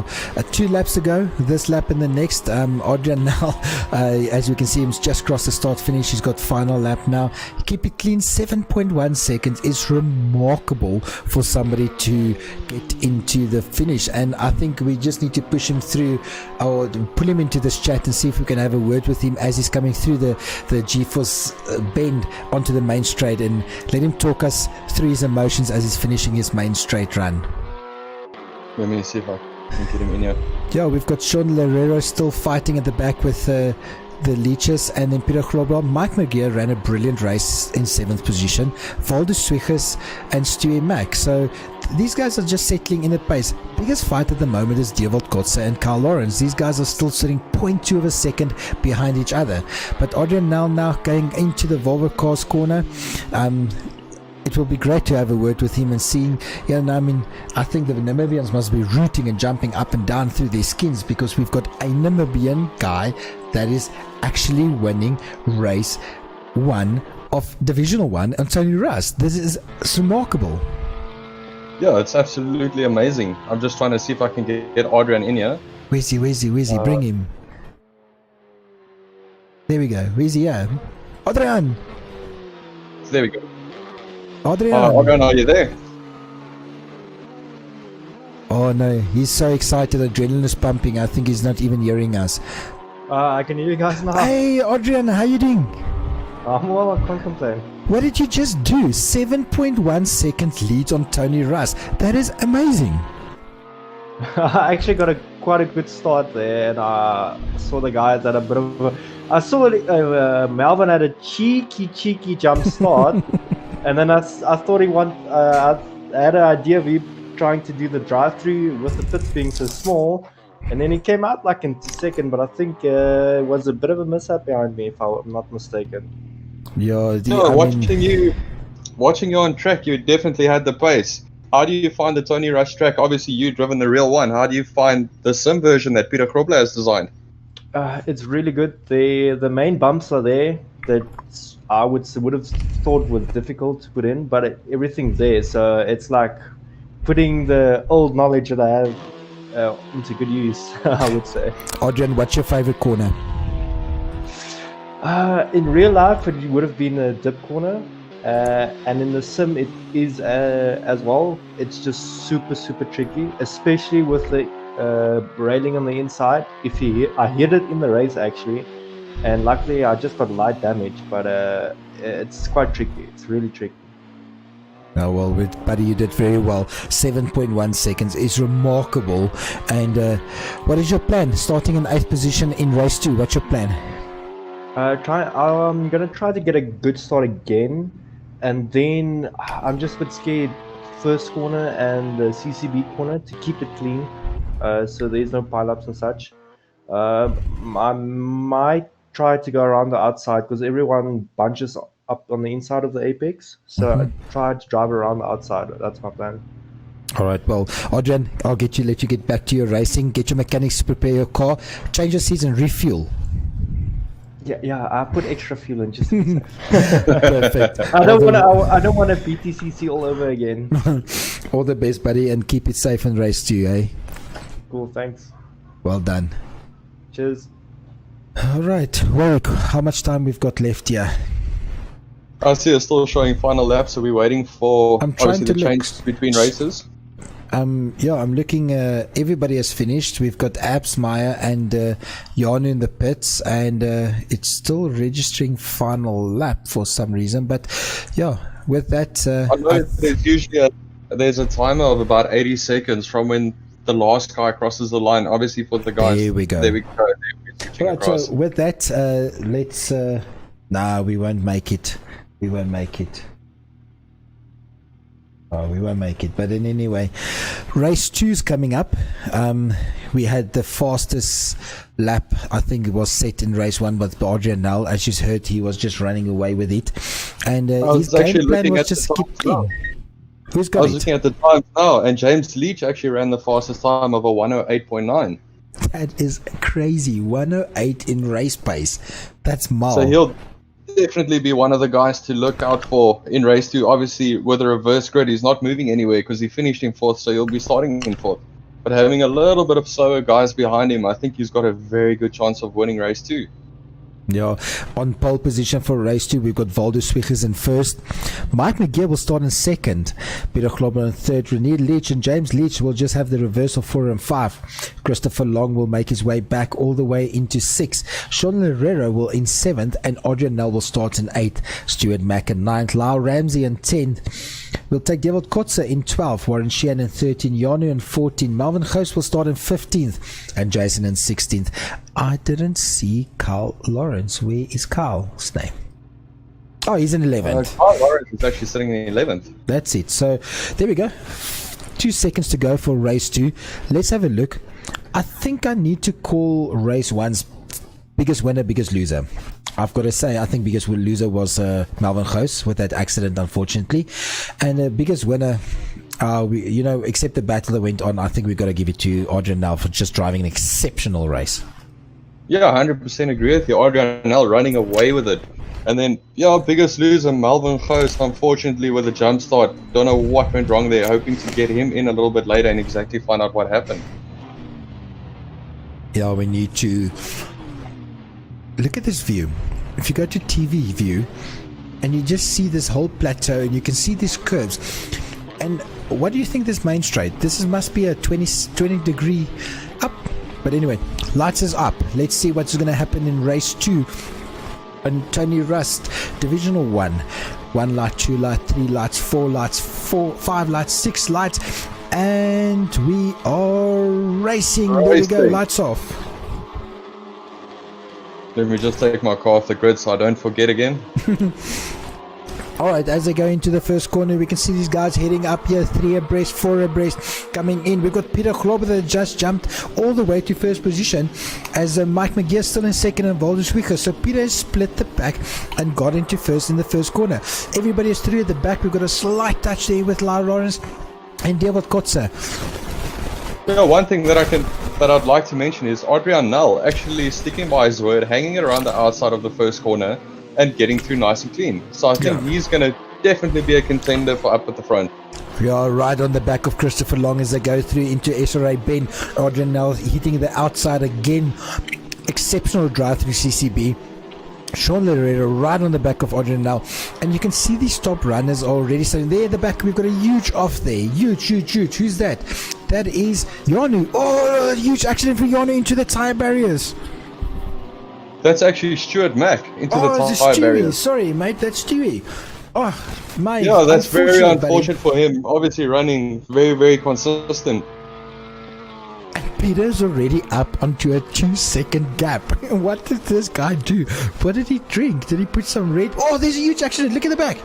Speaker 6: 2 laps to go, this lap and the next. Adrian now, as we can see, he's just crossed the start finish. He's got final lap now. Keep it clean, 7.1 seconds is remarkable for somebody to get into the finish. And I think we just need to push him through, or pull him into this chat and see if we can have a word with him as he's coming through the G-force bend onto the main straight, and let him talk us through his emotions as he's finishing his main straight run.
Speaker 7: Let me see if I can get him in here.
Speaker 6: Yeah, we've got Sean Lerero still fighting at the back with the leeches, and then Peter Grober. Mike McGeer ran a brilliant race in 7th position. Waldo Swiggers and Stuart Mack. So these guys are just settling in at pace. Biggest fight at the moment is Dewald Kotze and Carl Lawrence. These guys are still sitting 0.2 of a second behind each other. But Adrian now going into the Volvo Cars corner. It will be great to have a word with him and seeing, I think the Namibians must be rooting and jumping up and down through their skins, because we've got a Namibian guy that is actually winning race 1 of Divisional 1 on Tony Rust. This is remarkable.
Speaker 7: Yeah, it's absolutely amazing. I'm just trying to see if I can get Adrian in here.
Speaker 6: Where's he? Bring him. There we go. Where's he at? Adrian!
Speaker 7: There we go.
Speaker 6: Adrian!
Speaker 7: Adrian, are you there?
Speaker 6: Oh no, he's so excited, adrenaline is pumping. I think he's not even hearing us.
Speaker 5: I can hear you guys now.
Speaker 6: Hey Adrian, how you doing?
Speaker 5: I'm well, I can't complain.
Speaker 6: What did you just do? 7.1 seconds lead on Tony Russ. That is amazing.
Speaker 5: I actually got quite a good start there, and I saw the guys at a bit of a... I saw Melvin had a cheeky jump start, and then I thought I had an idea of him trying to do the drive-through with the pits being so small, and then he came out like in second, but I think it was a bit of a mishap behind me, if I'm not mistaken.
Speaker 6: Yeah,
Speaker 7: watching you on track, you definitely had the pace. How do you find the Tony Rush track? Obviously, you've driven the real one. How do you find the sim version that Peter Krobler has designed?
Speaker 5: It's really good. The main bumps are there that I would have thought was difficult to put in, but everything's there. So it's like putting the old knowledge that I have into good use, I would say.
Speaker 6: Adrian, what's your favorite corner?
Speaker 5: In real life, it would have been a dip corner, and in the sim, it is as well. It's just super tricky, especially with the railing on the inside. I hit it in the race actually, and luckily I just got light damage, but it's quite tricky. It's really tricky.
Speaker 6: Oh well, buddy, you did very well. 7.1 seconds is remarkable. And what is your plan? Starting in 8th position in race 2. What's your plan?
Speaker 5: I'm gonna try to get a good start again, and then I'm just a bit scared. First corner and the CCB corner to keep it clean, so there's no pileups and such. I might try to go around the outside because everyone bunches up on the inside of the apex, so I try to drive around the outside. That's my plan.
Speaker 6: All right, well, Adrian, I'll let you get back to your racing. Get your mechanics to prepare your car, change your seats and refuel.
Speaker 5: Yeah, I put extra fuel in just.
Speaker 6: Perfect.
Speaker 5: I don't want a BTCC all over again.
Speaker 6: All the best, buddy, and keep it safe and race to you, eh?
Speaker 5: Cool, thanks.
Speaker 6: Well done.
Speaker 5: Cheers.
Speaker 6: All right, Warrick, how much time we've got left here?
Speaker 7: I see it's still showing final lap, so we're waiting for
Speaker 6: I'm trying
Speaker 7: obviously
Speaker 6: to
Speaker 7: the change between races.
Speaker 6: Yeah, I'm looking. Everybody has finished. We've got Abs, Maya, and Jan in the pits, and it's still registering final lap for some reason. But yeah, with that,
Speaker 7: I know there's usually there's a timer of about 80 seconds from when the last guy crosses the line. Obviously, for the guys.
Speaker 6: There we go.
Speaker 7: There we go.
Speaker 6: Right. So with that, let's. Nah, we won't make it. We won't make it. Oh, we won't make it. But then anyway, race 2's coming up. We had the fastest lap, I think it was set in race 1 with Adrian Null. As you heard, he was just running away with it. And his game plan was just keep clean. Who's got it?
Speaker 7: I was looking at the time now, and James Leach actually ran the fastest time of a 108.9.
Speaker 6: That is crazy. 108 in race pace. That's mild.
Speaker 7: So he'll definitely be one of the guys to look out for in race 2. Obviously, with the reverse grid, he's not moving anywhere because he finished in 4th, so he'll be starting in 4th. But having a little bit of slower guys behind him, I think he's got a very good chance of winning race 2.
Speaker 6: Yeah, on pole position for race 2, we've got Valdo Swiggers in 1st. Mike McGeer will start in 2nd. Peter Klobber in 3rd. Rene Leach and James Leach will just have the reverse of 4 and 5. Christopher Long will make his way back all the way into 6th. Sean Herrera will in 7th, and Adrian Nell will start in 8th. Stuart Mack in 9th. Lau Ramsey in 10th. We'll take David Kotze in 12th. Warren Sheehan in 13th. Janu in 14th. Melvin Gous will start in 15th. And Jason in 16th. I didn't see Carl Lawrence. Where is Carl's name? Oh, he's in 11th.
Speaker 7: Carl Lawrence is actually sitting in 11th.
Speaker 6: That's it. So there we go. 2 seconds to go for race 2. Let's have a look. I think I need to call race 1's biggest winner, biggest loser. I've got to say, I think biggest loser was Melvin Gous with that accident, unfortunately. And biggest winner, except the battle that went on, I think we've got to give it to Adrian Nell for just driving an exceptional race.
Speaker 7: Yeah, 100% agree with you. Adrian Nell running away with it. And then, yeah, biggest loser, Melvin Gous, unfortunately with a jump start. Don't know what went wrong there, hoping to get him in a little bit later and exactly find out what happened.
Speaker 6: Yeah, we need to look at this view. If you go to TV view and you just see this whole plateau and you can see these curves, and what do you think this main straight? This must be a 20 degree up. But anyway, lights is up. Let's see what's going to happen in race 2 and Tony Rust Divisional 1. 1 light, 2 light, 3 lights, 4 lights, 5 lights, 6 lights, and we are racing. There we go, lights off.
Speaker 7: Let me just take my car off the grid so I don't forget again.
Speaker 6: Alright, as they go into the first corner, we can see these guys heading up here, 3 abreast, 4 abreast, coming in. We've got Peter Glober that just jumped all the way to first position, as Mike McGear still in second and Valdez Wicker. So Peter has split the pack and got into first in the first corner. Everybody is through at the back. We've got a slight touch there with Lau Lawrence and David Kotze.
Speaker 7: Yeah, one thing that I'd like to mention is Adrian Null actually sticking by his word, hanging around the outside of the first corner and getting through nice and clean. So I think he's going to definitely be a contender for up at the front.
Speaker 6: We are right on the back of Christopher Long as they go through into SRA Ben. Adrian Null hitting the outside again. Exceptional drive through CCB. Sean Lerera right on the back of Adrian Null, and you can see these top runners already starting there at the back. We've got a huge off there, huge. Who's that? That is Yanu. Oh, huge accident for Yanu into the tire barriers.
Speaker 7: That's actually Stuart Mack into the
Speaker 6: it's
Speaker 7: tire
Speaker 6: Stewie.
Speaker 7: barriers.
Speaker 6: Sorry mate, that's Stewie. Oh mate,
Speaker 7: Yeah, that's very unfortunate
Speaker 6: buddy.
Speaker 7: for him. Obviously running very consistent.
Speaker 6: Peter's already up onto a 2-second gap. What did this guy do? What did he drink? Did he put some red? Oh, there's a huge accident. Look at the back.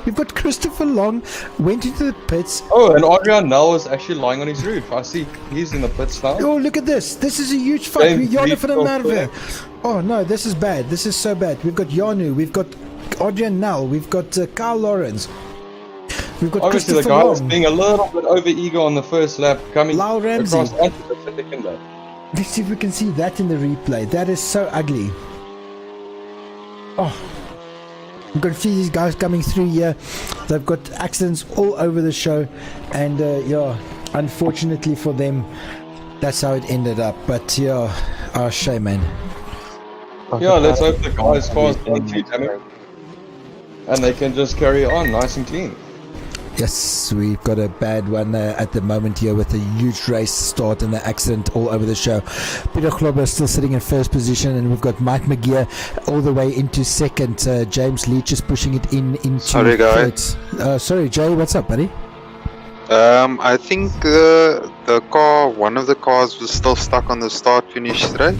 Speaker 6: We've got Christopher Long went into the pits.
Speaker 7: Oh, and Adrian Null is actually lying on his roof. I see he's in the pits now.
Speaker 6: Oh, look at this. This is a huge fight.
Speaker 7: James
Speaker 6: We're Yanu for the
Speaker 7: Leach
Speaker 6: Marve. Oh, no, this is bad. This is so bad. We've got Yanu. We've got Adrian Null. We've got Carl Lawrence. We've got
Speaker 7: Obviously the
Speaker 6: Christopher
Speaker 7: guy
Speaker 6: Long.
Speaker 7: was being a little bit over eager on the first lap, coming
Speaker 6: Lau Ramsey.
Speaker 7: across onto the second lap.
Speaker 6: Let's see if we can see that in the replay. That is so ugly. Oh, we've got to see these guys coming through here. They've got accidents all over the show, and yeah, unfortunately for them, that's how it ended up. But yeah, shame, man.
Speaker 7: Yeah, let's hope the guys cars don't too damage and they can just carry on nice and clean.
Speaker 6: Yes, we've got a bad one at the moment here with a huge race start and the accident all over the show. Peter Glober is still sitting in first position, and we've got Mike McGear all the way into second. James Leach is pushing it into
Speaker 8: Sorry, guys.
Speaker 6: Sorry, Jay, what's up, buddy?
Speaker 8: I think the car, one of the cars was still stuck on the start-finish straight.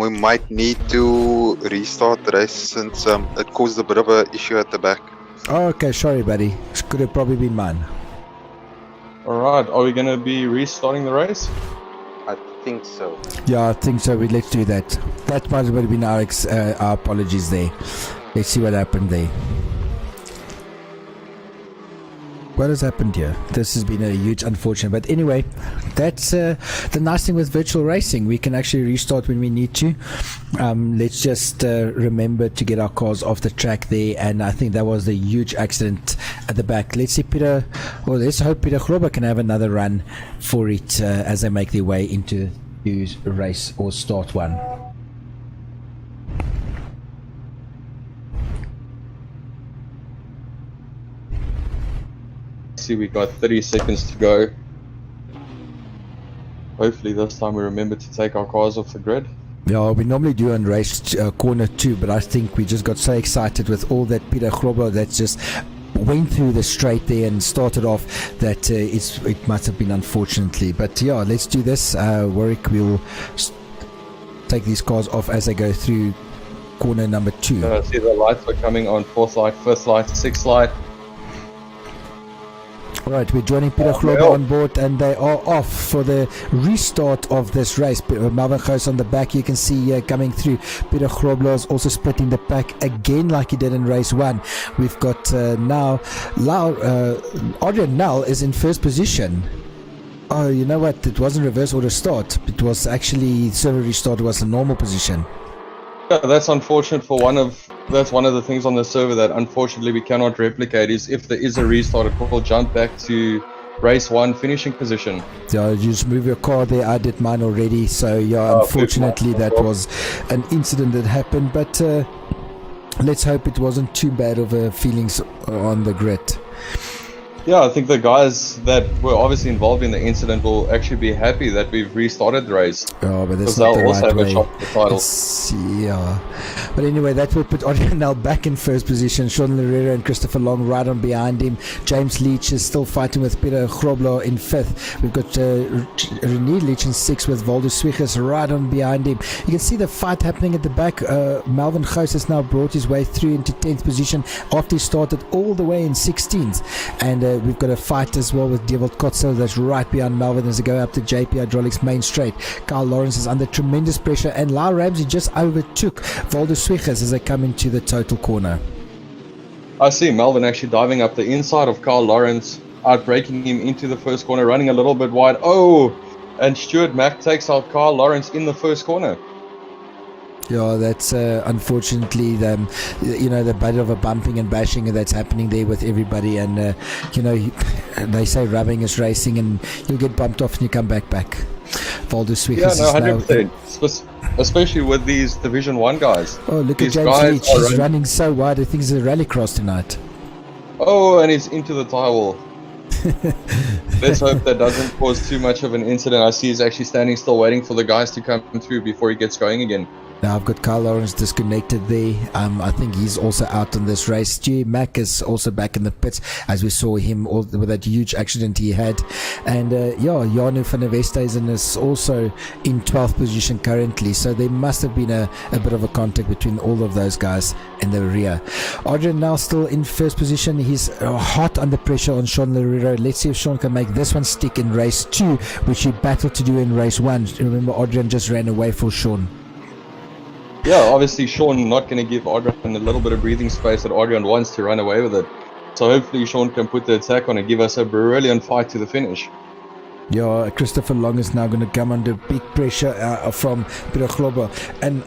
Speaker 8: We might need to restart the race since it caused a bit of an issue at the back.
Speaker 6: Oh, okay, sorry, buddy. This could have probably been mine.
Speaker 7: Alright, are we going to be restarting the race?
Speaker 8: I think so.
Speaker 6: Yeah, I think so. Let's do that. That might have been our apologies there. Let's see what happened there. What has happened here? This has been a huge unfortunate, but anyway, that's the nice thing with virtual racing. We can actually restart when we need to. Let's just remember to get our cars off the track there, and I think that was the huge accident at the back. Let's see let's hope Peter Glober can have another run for it as they make their way into race or start one.
Speaker 7: See, we got 30 seconds to go. Hopefully this time we remember to take our cars off the grid.
Speaker 6: Yeah, we normally do on race corner 2, but I think we just got so excited with all that Peter Glober that just went through the straight there and started off that it must have been unfortunately. But yeah, let's do this. Warrick will take these cars off as they go through corner number 2.
Speaker 7: See the lights are coming on, 4th light, 5th light, 6th light.
Speaker 6: Right, we're joining Peter Glober on board, and they are off for the restart of this race. Melvin Gous on the back, you can see coming through. Peter Glober is also splitting the pack again like he did in race 1. We've got now Adrian Null is in first position. Oh, you know what? It wasn't reverse order start. It was actually server restart. It was a normal position.
Speaker 7: Yeah, that's unfortunate for one of that's one of the things on the server that unfortunately we cannot replicate is if there is a restart, it will jump back to race 1 finishing position.
Speaker 6: Yeah, you just move your car there. I did mine already. So yeah, unfortunately that was an incident that happened. But let's hope it wasn't too bad of a feelings on the grid.
Speaker 7: Yeah, I think the guys that were obviously involved in the incident will actually be happy that we've restarted the race.
Speaker 6: Oh, but that's
Speaker 7: Because
Speaker 6: not
Speaker 7: they'll
Speaker 6: the
Speaker 7: also
Speaker 6: right
Speaker 7: have a
Speaker 6: way.
Speaker 7: shot at the title.
Speaker 6: Yeah. But anyway, that will put Adrian now back in first position. Sean Herrera and Christopher Long right on behind him. James Leach is still fighting with Peter Grobler in 5th. We've got René Leach in 6th with Waldo Swiggers right on behind him. You can see the fight happening at the back. Melvin Gous has now brought his way through into 10th position after he started all the way in 16th. And we've got a fight as well with Dewald Kotzer that's right behind Melvin as they go up to JP Hydraulics main straight. Carl Lawrence is under tremendous pressure, and Lau Ramsey just overtook Waldo Swiggers as they come into the total corner.
Speaker 7: I see Melvin actually diving up the inside of Carl Lawrence, outbreaking him into the first corner, running a little bit wide. Oh, and Stuart Mack takes out Carl Lawrence in the first corner.
Speaker 6: Yeah, that's unfortunately the bit of a bumping and bashing that's happening there with everybody, and they say rubbing is racing, and you'll get bumped off and you come back. Waldo Swiggers
Speaker 7: Yeah, no,
Speaker 6: is now
Speaker 7: 100%. Especially with these Division 1 guys.
Speaker 6: Oh, look
Speaker 7: These
Speaker 6: at James
Speaker 7: guys
Speaker 6: Leach.
Speaker 7: are
Speaker 6: He's running so wide. I think it's a rallycross tonight.
Speaker 7: Oh, and he's into the tire wall. Let's hope that doesn't cause too much of an incident. I see he's actually standing still waiting for the guys to come through before he gets going again.
Speaker 6: Now I've got Carl Lawrence disconnected there. I think he's also out on this race. Stu Mack is also back in the pits, as we saw him with that huge accident he had. And Janu van der Westhuizen is also in 12th position currently. So there must have been a bit of a contact between all of those guys in the rear. Adrian now still in first position. He's hot under pressure on Sean Herrera. Let's see if Sean can make this one stick in race 2, which he battled to do in race 1. Remember, Adrian just ran away for Sean.
Speaker 7: Yeah, obviously Sean not going to give Adrian a little bit of breathing space that Adrian wants to run away with it. So hopefully Sean can put the attack on and give us a brilliant fight to the finish.
Speaker 6: Yeah, Christopher Long is now going to come under big pressure from Peter Grobler. And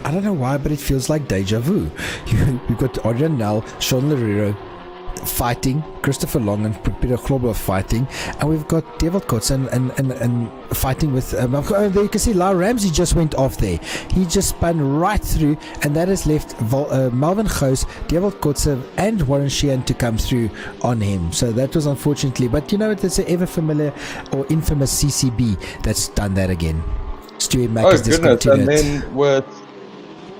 Speaker 6: I don't know why, but it feels like deja vu. We've got Adrian Nel, Sean Herrera fighting, Christopher Long and Peter Grobler fighting, and we've got Dewald Kotzer and fighting with there you can see Lau Ramsey just went off there. He just spun right through, and that has left Melvin Gous, Dewald Kotzer and Warren Sheehan to come through on him. So that was unfortunately, but it's an ever familiar or infamous CCB that's done that again. Stuart Mack is discontinued.
Speaker 7: And then with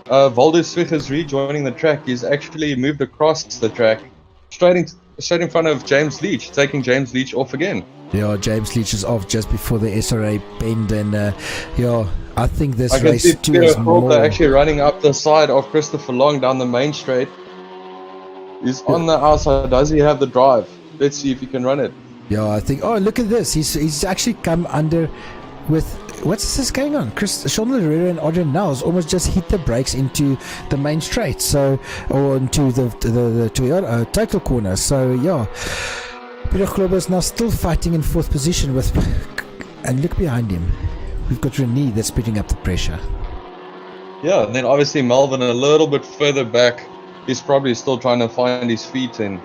Speaker 7: Waldo Swiggers rejoining the track, he's actually moved across the track straight in front of James Leach, taking James Leach off again.
Speaker 6: Yeah, James Leach is off just before the SRA bend, and I think this
Speaker 7: I can
Speaker 6: race
Speaker 7: see
Speaker 6: 2
Speaker 7: Peter
Speaker 6: is more.
Speaker 7: Grobler actually running up the side of Christopher Long down the main straight. He's on the outside. Does he have the drive? Let's see if he can run it.
Speaker 6: Yeah, I think. Oh, look at this. He's actually come under with. What's this going on? Sean Herrera and Adrian Nels almost just hit the brakes into the main straight, or into the total corner. So yeah, Peter Grobler is now still fighting in 4th position and look behind him. We've got René that's putting up the pressure.
Speaker 7: Yeah, and then obviously Melvin a little bit further back. He's probably still trying to find his feet in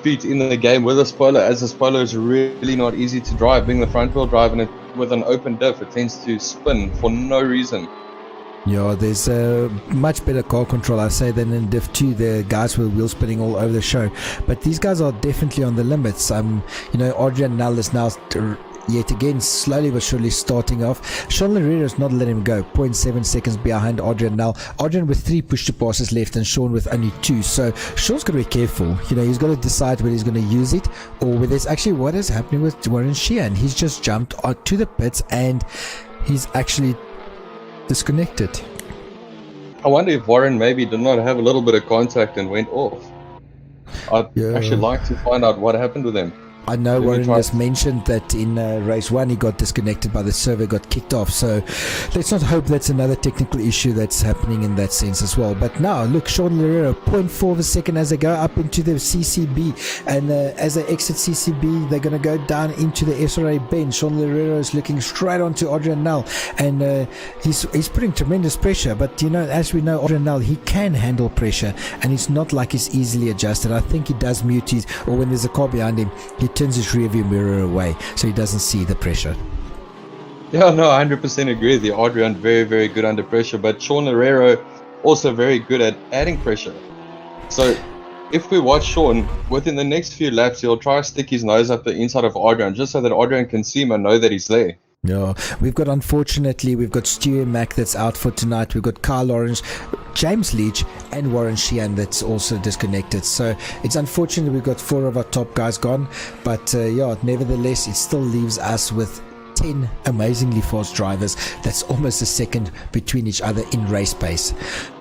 Speaker 7: the game with a spoiler, as a spoiler is really not easy to drive. Being the front wheel drive and with an open diff, it tends to spin for no reason.
Speaker 6: Yeah, there's a much better car control, I say, than in Div 2. The guys were wheel spinning all over the show, but these guys are definitely on the limits. Adrian Null is now yet again slowly but surely starting off. Sean Herrera is not letting him go, 0.7 seconds behind Adrian Null. Adrian with 3 push to passes left and Sean with only 2, so Sean's got to be careful. He's got to decide whether he's going to use it or whether it's actually what is happening with Warren Sheehan. He's just jumped to the pits and he's actually disconnected.
Speaker 7: I wonder if Warren maybe did not have a little bit of contact and went off. I'd actually like to find out what happened with him.
Speaker 6: I know
Speaker 7: Let me
Speaker 6: Warren
Speaker 7: try.
Speaker 6: has mentioned that in race 1 he got disconnected by the server, got kicked off. So let's not hope that's another technical issue that's happening in that sense as well. But now, look, Sean Lerero, 0.4 of a second as they go up into the CCB. And as they exit CCB, they're going to go down into the SRA bend. Sean Lerero is looking straight onto Adrian Nel. And he's putting tremendous pressure. But, you know, as we know, Adrian Nel, he can handle pressure. And it's not like he's easily adjusted. I think he does mute his, or when there's a car behind him, he turns his rear view mirror away so he doesn't see the pressure.
Speaker 7: Yeah, no, 100% agree with you. Adrian, very, very good under pressure, but Sean Herrero also very good at adding pressure. So if we watch Sean, within the next few laps, he'll try to stick his nose up the inside of Adrian just so that Adrian can see him and know that he's there.
Speaker 6: Yeah, unfortunately, we've got Stuart Mack that's out for tonight. We've got Kyle Orange, James Leach, and Warren Sheehan that's also disconnected. So it's unfortunate we've got 4 of our top guys gone. But nevertheless, it still leaves us with 10 amazingly fast drivers. That's almost a second between each other in race pace.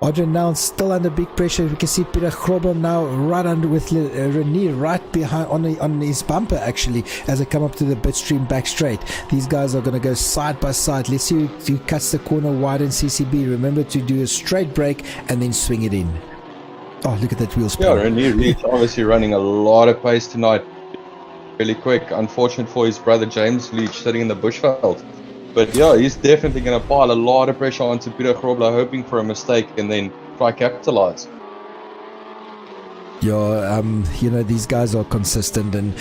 Speaker 6: Adrian now still under big pressure. We can see Peter Grobel now right under with Renier right behind on his bumper actually as they come up to the pit stream back straight. These guys are going to go side by side. Let's see who cuts the corner wide in CCB. Remember to do a straight brake and then swing it in. Oh, look at that wheel spin.
Speaker 7: Yeah, Renier Leach obviously running a lot of pace tonight. Really quick. Unfortunate for his brother James Leach sitting in the bushveld. But yeah, he's definitely going to pile a lot of pressure onto Peter Grobler, hoping for a mistake and then try capitalize.
Speaker 6: Yeah, these guys are consistent, and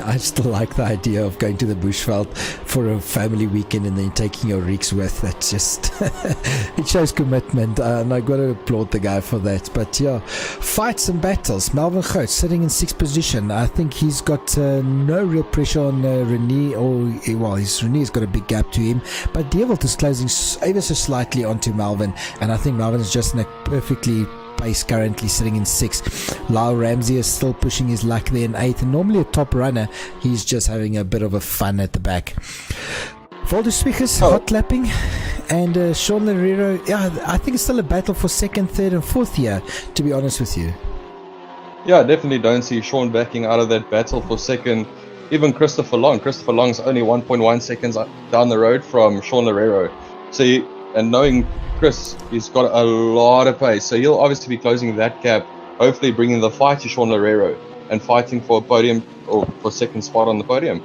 Speaker 6: I still like the idea of going to the bushveld for a family weekend and then taking your rigs with. That's just it shows commitment, and I got to applaud the guy for that. But yeah, fights and battles. Melvin Gous sitting in 6th position. I think he's got no real pressure on Renier, Renier's got a big gap to him, but Dewalt is closing ever so slightly onto Melvin, and I think Melvin is just in a perfectly pace currently sitting in 6th. Lyle Ramsey is still pushing his luck there in 8th, and normally a top runner, he's just having a bit of a fun at the back. Valdo Swiggers hot lapping, and Sean Lerero, I think it's still a battle for 2nd, 3rd and 4th here, to be honest with you.
Speaker 7: Yeah, I definitely don't see Sean backing out of that battle for 2nd. Even Christopher Long's only 1.1 seconds down the road from Sean Lerero. So, and knowing Chris, he's got a lot of pace, so he'll obviously be closing that gap, hopefully bringing the fight to Sean Lerero and fighting for a podium or for 2nd spot on the podium.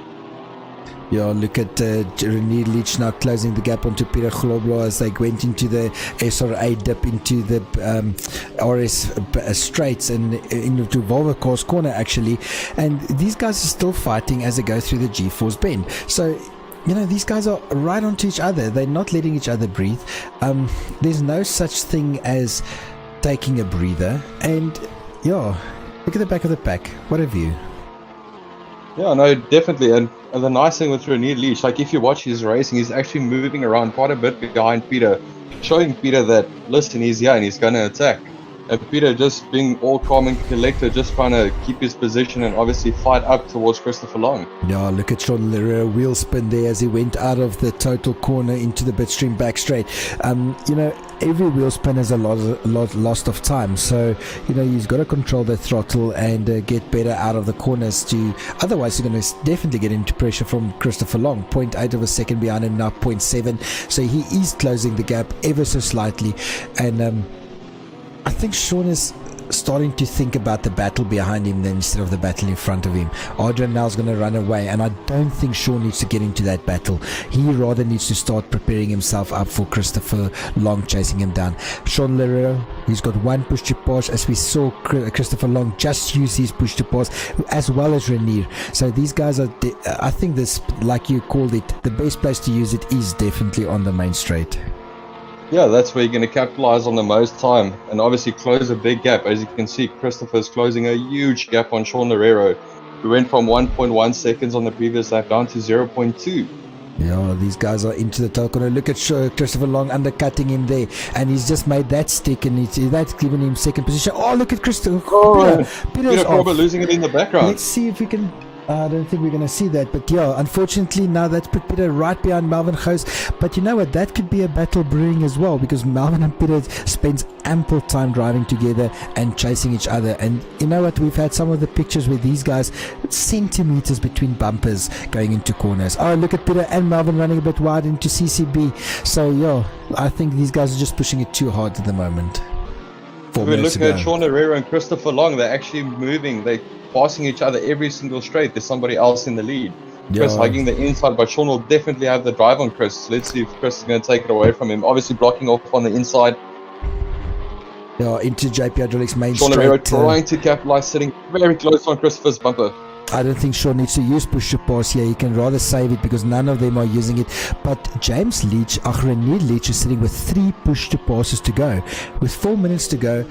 Speaker 6: Yeah, look at Renier Leach now closing the gap onto Peter Grobler as they went into the SRA dip into the RS straights and into Volvo Cars corner actually, and these guys are still fighting as they go through the G-Force bend. So these guys are right onto each other. They're not letting each other breathe. There's no such thing as taking a breather. And look at the back of the pack. What a view.
Speaker 7: Yeah, no, definitely. And the nice thing with Renier Leach, like if you watch his racing, he's actually moving around quite a bit behind Peter, showing Peter that, listen, he's here and he's going to attack. And Peter just being all calm and collected, just trying to keep his position and obviously fight up towards Christopher Long.
Speaker 6: Yeah, look at Sean Lerero wheel spin there as he went out of the total corner into the pit stream back straight. Every wheel spin is a lot lost of time, so he's got to control the throttle and get better out of the corners. Otherwise you're going to definitely get into pressure from Christopher Long. 0.8 of a second behind him now, 0.7, so he is closing the gap ever so slightly. And I think Sean is starting to think about the battle behind him then instead of the battle in front of him. Adrian now's going to run away, and I don't think Sean needs to get into that battle. He rather needs to start preparing himself up for Christopher Long chasing him down. Sean Lerero, he's got one push to pass, as we saw Christopher Long just use his push to pass, as well as Renier. So these guys are, I think this, like you called it, the best place to use it is definitely on the main straight.
Speaker 7: Yeah, that's where you're going to capitalize on the most time and obviously close a big gap. As you can see, Christopher's closing a huge gap on Sean Lerero. We went from 1.1 seconds on the previous lap down to 0.2.
Speaker 6: Yeah, these guys are into the tail corner. Look at Christopher Long undercutting him there, and he's just made that stick, and that's given him 2nd position. Oh, look at Christopher.
Speaker 7: Peter Grobler losing it in the background.
Speaker 6: Let's see if we can I don't think we're going to see that, but yeah, unfortunately now that's put Peter right behind Melvin Gous. But you know what, that could be a battle brewing as well, because Melvin and Peter spends ample time driving together and chasing each other. And you know what, we've had some of the pictures where these guys, centimeters between bumpers going into corners. Oh, look at Peter and Melvin running a bit wide into CCB. So yeah, I think these guys are just pushing it too hard at the moment.
Speaker 7: We're looking at Sean Herrera and Christopher Long. They're actually moving. They're passing each other every single straight. There's somebody else in the lead. Chris hugging the inside, but Sean will definitely have the drive on Chris. Let's see if Chris is going to take it away from him. Obviously blocking off on the inside.
Speaker 6: Yeah, into JP Hydraulics main
Speaker 7: Sean
Speaker 6: straight.
Speaker 7: Herrera trying to capitalize, sitting very close on Christopher's bumper.
Speaker 6: I don't think Sean needs to use push to pass here. He can rather save it because none of them are using it. But James Leach, René Leach is sitting with 3 push to passes to go. With 4 minutes to go,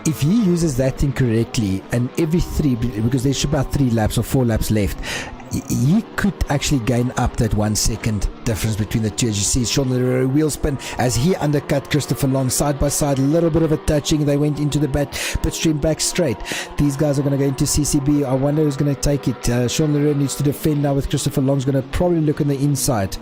Speaker 6: if he uses that thing correctly, and every 3, because there's about 3 laps or 4 laps left, he could actually gain up that 1 second difference between the two. As you see, Sean Herrera wheel spin as he undercut Christopher Long side by side, a little bit of a touching. They went into the pit stream back straight. These guys are going to go into CCB. I wonder who's going to take it. Sean Herrera needs to defend now with Christopher Long's going to probably look on the inside.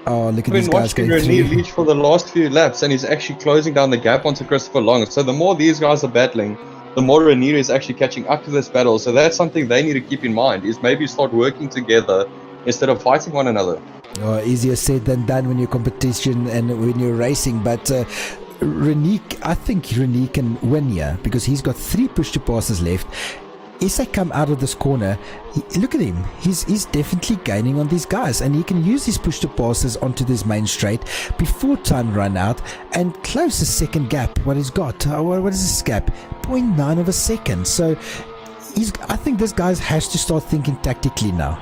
Speaker 6: Oh, look at these guys going through. I've been watching
Speaker 7: René Leach for the last few laps, and he's actually closing down the gap onto Christopher Long. So the more these guys are battling, the more René is actually catching up to this battle. So that's something they need to keep in mind, is maybe start working together instead of fighting one another.
Speaker 6: Oh, easier said than done when you're competition and when you're racing. But René, I think René can win here because he's got 3 push to passes left. As they come out of this corner, look at him. He's definitely gaining on these guys, and he can use his push to passes onto this main straight before time run out and close the second gap. What he's got, what is this gap? 0.9 of a second. So I think this guy has to start thinking tactically now.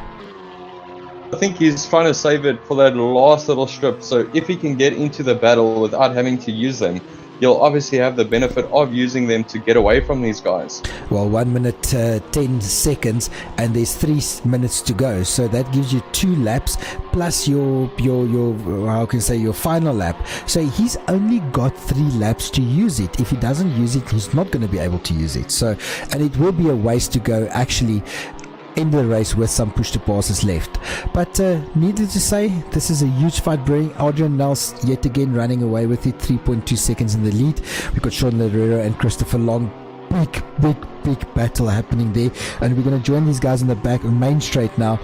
Speaker 7: I think he's trying to save it for that last little strip. So if he can get into the battle without having to use them, you'll obviously have the benefit of using them to get away from these guys.
Speaker 6: Well, 1 minute 10 seconds, and there's 3 minutes to go. So that gives you 2 laps plus your how can I say, your final lap. So he's only got 3 laps to use it. If he doesn't use it, he's not going to be able to use it. So, and it will be a waste to go actually in the race with some push to passes left. But needless to say, this is a huge fight brewing. Adrian Nels yet again running away with it, 3.2 seconds in the lead. We've got Sean Herrera and Christopher Long. Big battle happening there, and we're going to join these guys in the back on main straight now.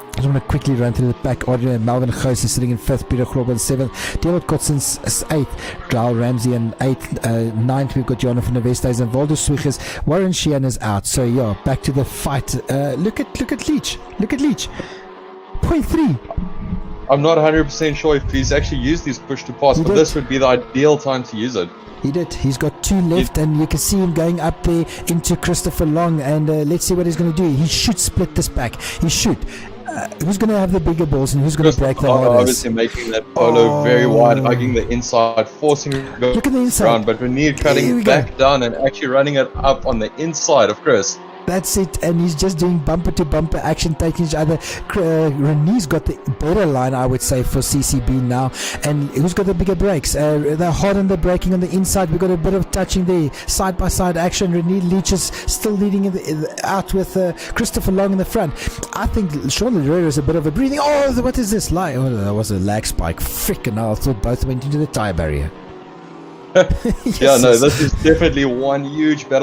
Speaker 6: I just want to quickly run through the back. Adrian and Melvin Gous is sitting in 5th, Peter Grob in 7th, David Kotzen's 8th, Dryle Ramsey in 8th, 9th we've got Jonathan Nevestes and Waldo Swiggers. Warren Sheehan is out. So yeah, back to the fight. Look at Leach. 0.3.
Speaker 7: I'm not 100% sure if he's actually used his push to pass, but this would be the ideal time to use it.
Speaker 6: He did. He's got 2 left, and you can see him going up there into Christopher Long, and let's see what he's going to do. He should split this back. He should. Who's going to have the bigger balls, and who's going to break the hardest?
Speaker 7: Obviously making that polo very wide, hugging the inside, forcing him to go
Speaker 6: Look at the inside.
Speaker 7: around, but René cutting back down and actually running it up on the inside of Chris.
Speaker 6: That's it, and he's just doing bumper to bumper action, taking each other. René's got the better line, I would say, for CCB now. And who's got the bigger brakes? They're hard on the braking on the inside. We've got a bit of touching there, side by side action. René Leach is still leading out with Christopher Long in the front. I think Sean Herrera is a bit of a breathing. Oh, what is this? Oh, that was a lag spike. Freaking hell, I thought both went into the tyre barrier.
Speaker 7: Yeah, no, this is definitely one huge battle